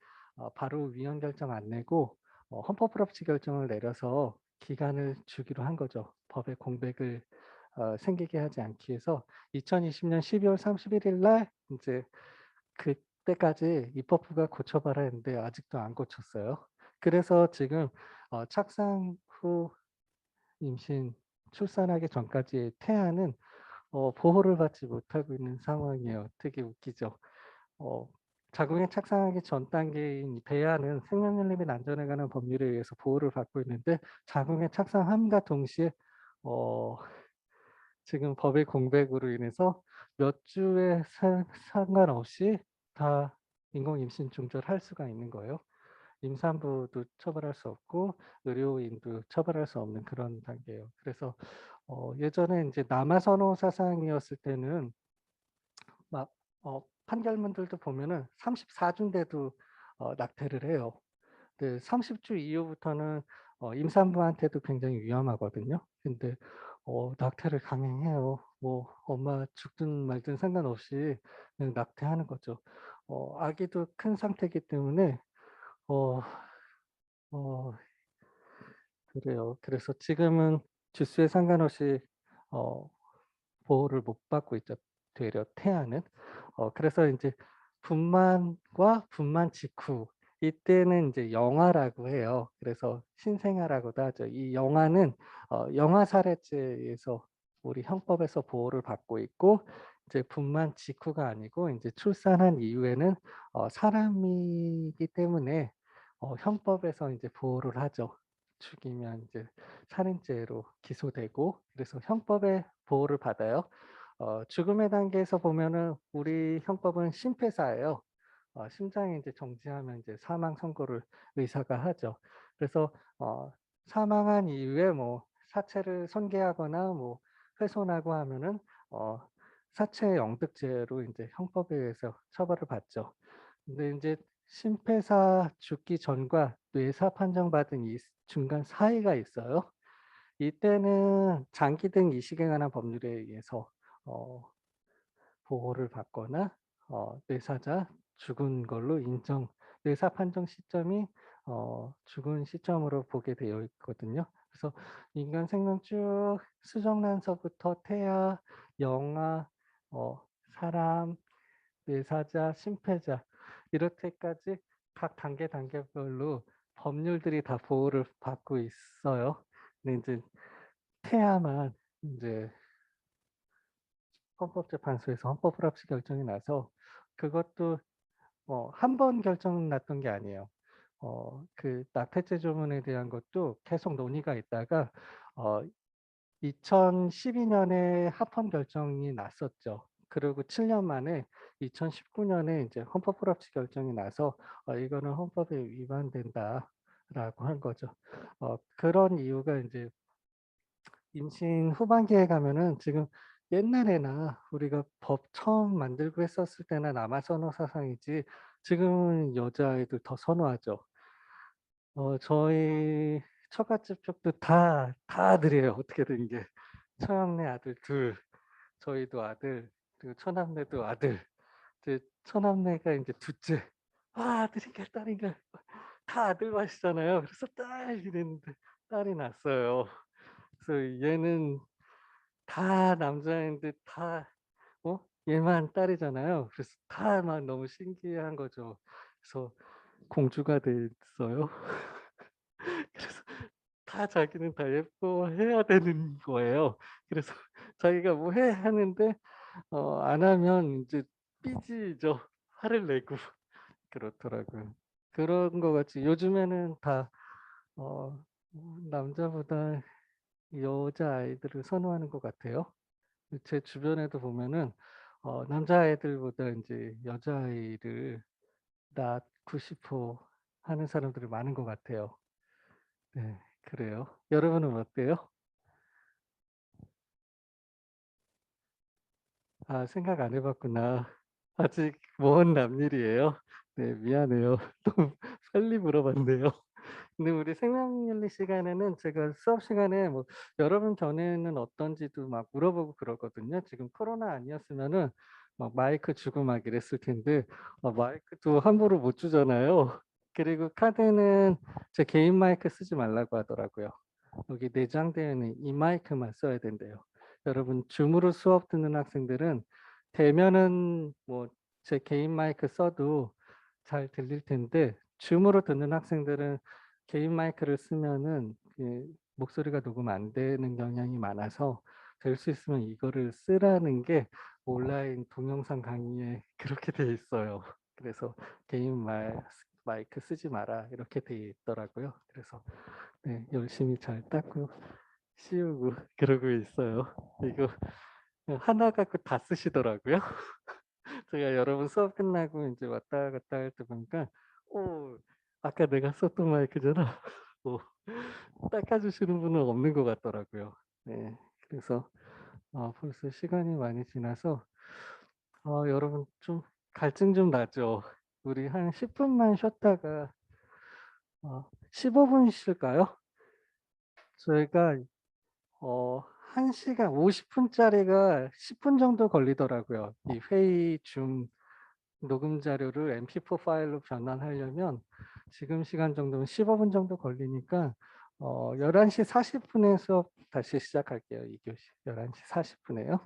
바로 위헌 결정 안 내고 헌법 불합치 결정을 내려서 기간을 주기로 한 거죠. 법의 공백을 생기게 하지 않기 위해서 2020년 12월 31일 날 인제 그때까지 입법부가 고쳐 봐라 했는데 아직도 안 고쳤어요. 그래서 지금 착상 후 임신, 출산하기 전까지의 태아는 보호를 받지 못하고 있는 상황이에요. 되게 웃기죠. 어 자궁에 착상하기 전 단계인 이 배아는 생명윤리 및 안전에 관한 법률에 의해서 보호를 받고 있는데 자궁에 착상함과 동시에 어 지금 법의 공백으로 인해서 몇 주에 상관없이 다 인공 임신 중절할 수가 있는 거예요. 임산부도 처벌할 수 없고 의료인도 처벌할 수 없는 그런 단계예요. 그래서 예전에 인제 남아선호 사상이었을 때는 막 판결문들도 보면은 34 주인데도 낙태를 해요. 네. 30주 이후부터는 임산부한테도 굉장히 위험하거든요. 근데 낙태를 강행해요. 뭐 엄마 죽든 말든 상관없이 그냥 낙태하는 거죠. 아기도 큰 상태이기 때문에 어 어 그래요. 그래서 지금은 주수에 상관없이 어 보호를 못 받고 있죠, 되려 태아는. 그래서 인제 분만과 분만 직후 이때는 인제 영아라고 해요. 그래서 신생아라고도 하죠. 이 영아는 영아 살해죄에서 우리 형법에서 보호를 받고 있고 이제 분만 직후가 아니고 인제 출산한 이후에는 사람이기 때문에 형법에서 인제 보호를 하죠. 죽이면 인제 살인죄로 기소되고 그래서 형법의 보호를 받아요. 죽음의 단계에서 보면은 우리 형법은 심폐사예요. 심장이 이제 정지하면 이제 사망 선고를 의사가 하죠. 그래서 사망한 이후에 뭐 사체를 손괴하거나 뭐 훼손하고 하면은 어 사체 영득죄로 인제 형법에 의해서 처벌을 받죠. 근데 인제 심폐사 죽기 전과 뇌사 판정받은 이 중간 사이가 있어요. 이때는 장기 등 이식에 관한 법률에 의해서 어 보호를 받거나 뇌사자 죽은 걸로 인정, 뇌사 판정 시점이 죽은 시점으로 보게 되어 있거든요. 그래서 인간 생명 쭉 수정란서부터 태아, 영아, 어 사람, 뇌사자, 심폐자 이렇게까지 각 단계별로 법률들이 다 보호를 받고 있어요. 근데 인제 태아만 인제 헌법재판소에서 헌법불합치 결정이 나서, 그것도 한 번 결정 났던 게 아니에요. 그 낙태죄 조문에 대한 것도 계속 논의가 있다가 어 2012 년에 합헌 결정이 났었죠. 그리고 7년 만에 2019 년에 이제 헌법불합치 결정이 나서 "이거는 헌법에 위반된다."라고 한 거죠. 그런 이유가 인제 임신 후반기에 가면은, 지금 옛날에나 우리가 법 처음 만들고 했었을 때나 남아 선호 사상이지, 지금은 여자아이들 더 선호하죠. 저희 처갓집 쪽도 다 아들이에요, 어떻게 된 게. 처형네 아들 둘, 저희도 아들, 그리고 처남네도 아들. 이제 처남네가 인제 둘째. "아 아들인가 딸인가." 다 아들 맛이잖아요. 그래서 "딸." 이랬는데 딸이 났어요. 그래서 얘는 다 남자인데 다 얘만 딸이잖아요. 그래서 다 막 너무 신기해한 거죠. 그래서 공주가 됐어요. 그래서 다 자기는 다 예뻐해야 되는 거예요. 그래서 자기가 뭐 해 하는데 안 하면 인제 삐지죠. 화를 내고 그렇더라고요. 그런 거 같이 요즘에는 다 남자보다 여자아이들을 선호하는 것 같아요. 제 주변에도 보면은 남자아이들보다 인제 여자아이를 낳고 싶어 하는 사람들이 많은 것 같아요. 네, 그래요. 여러분은 어때요? 아, 생각 안 해 봤구나. 아직 먼 남일이에요? 네, 미안해요. 너무 빨리 물어봤네요. 근데 우리 생명윤리 시간에는 제가 수업 시간에 뭐 여러분 견해는 어떤지도 막 물어보고 그러거든요. 지금 코로나 아니었으면은 막 마이크 주고 막 이랬을 텐데 마이크도 함부로 못 주잖아요. 그리고 카드는 제 개인 마이크 쓰지 말라고 하더라고요. 여기 내장되어 있는 이 마이크만 써야 된대요. 여러분 줌으로 수업 듣는 학생들은 대면은 뭐 제 개인 마이크 써도 잘 들릴 텐데, 줌으로 듣는 학생들은 개인 마이크를 쓰면은 목소리가 녹음 안 되는 경향이 많아서, 될 수 있으면 이거를 쓰라는 게 온라인 동영상 강의에 그렇게 돼 있어요. 그래서 "개인 마이크 쓰지 마라." 이렇게 돼 있더라고요. 그래서 네, 열심히 잘 닦고 씌우고 그러고 있어요. 이거 하나 갖고 다 쓰시더라고요. 제가 여러분 수업 끝나고 인제 왔다 갔다 할 때 보니까 아까 내가 썼던 마이크잖아. 어 닦아 주시는 분은 없는 것 같더라고요. 네. 그래서 벌써 시간이 많이 지나서 여러분 좀 갈증 좀 나죠? 우리 한 10 분만 쉬었다가 15분 쉴까요? 저희가 1 시간 50 분짜리가 10분 정도 걸리더라고요. 이 회의 줌 녹음 자료를 MP4 파일로 변환하려면 지금 시간 정도면 15분 정도 걸리니까 11시 40 분에 수업 다시 시작할게요. 2 교시 11시 40 분에요.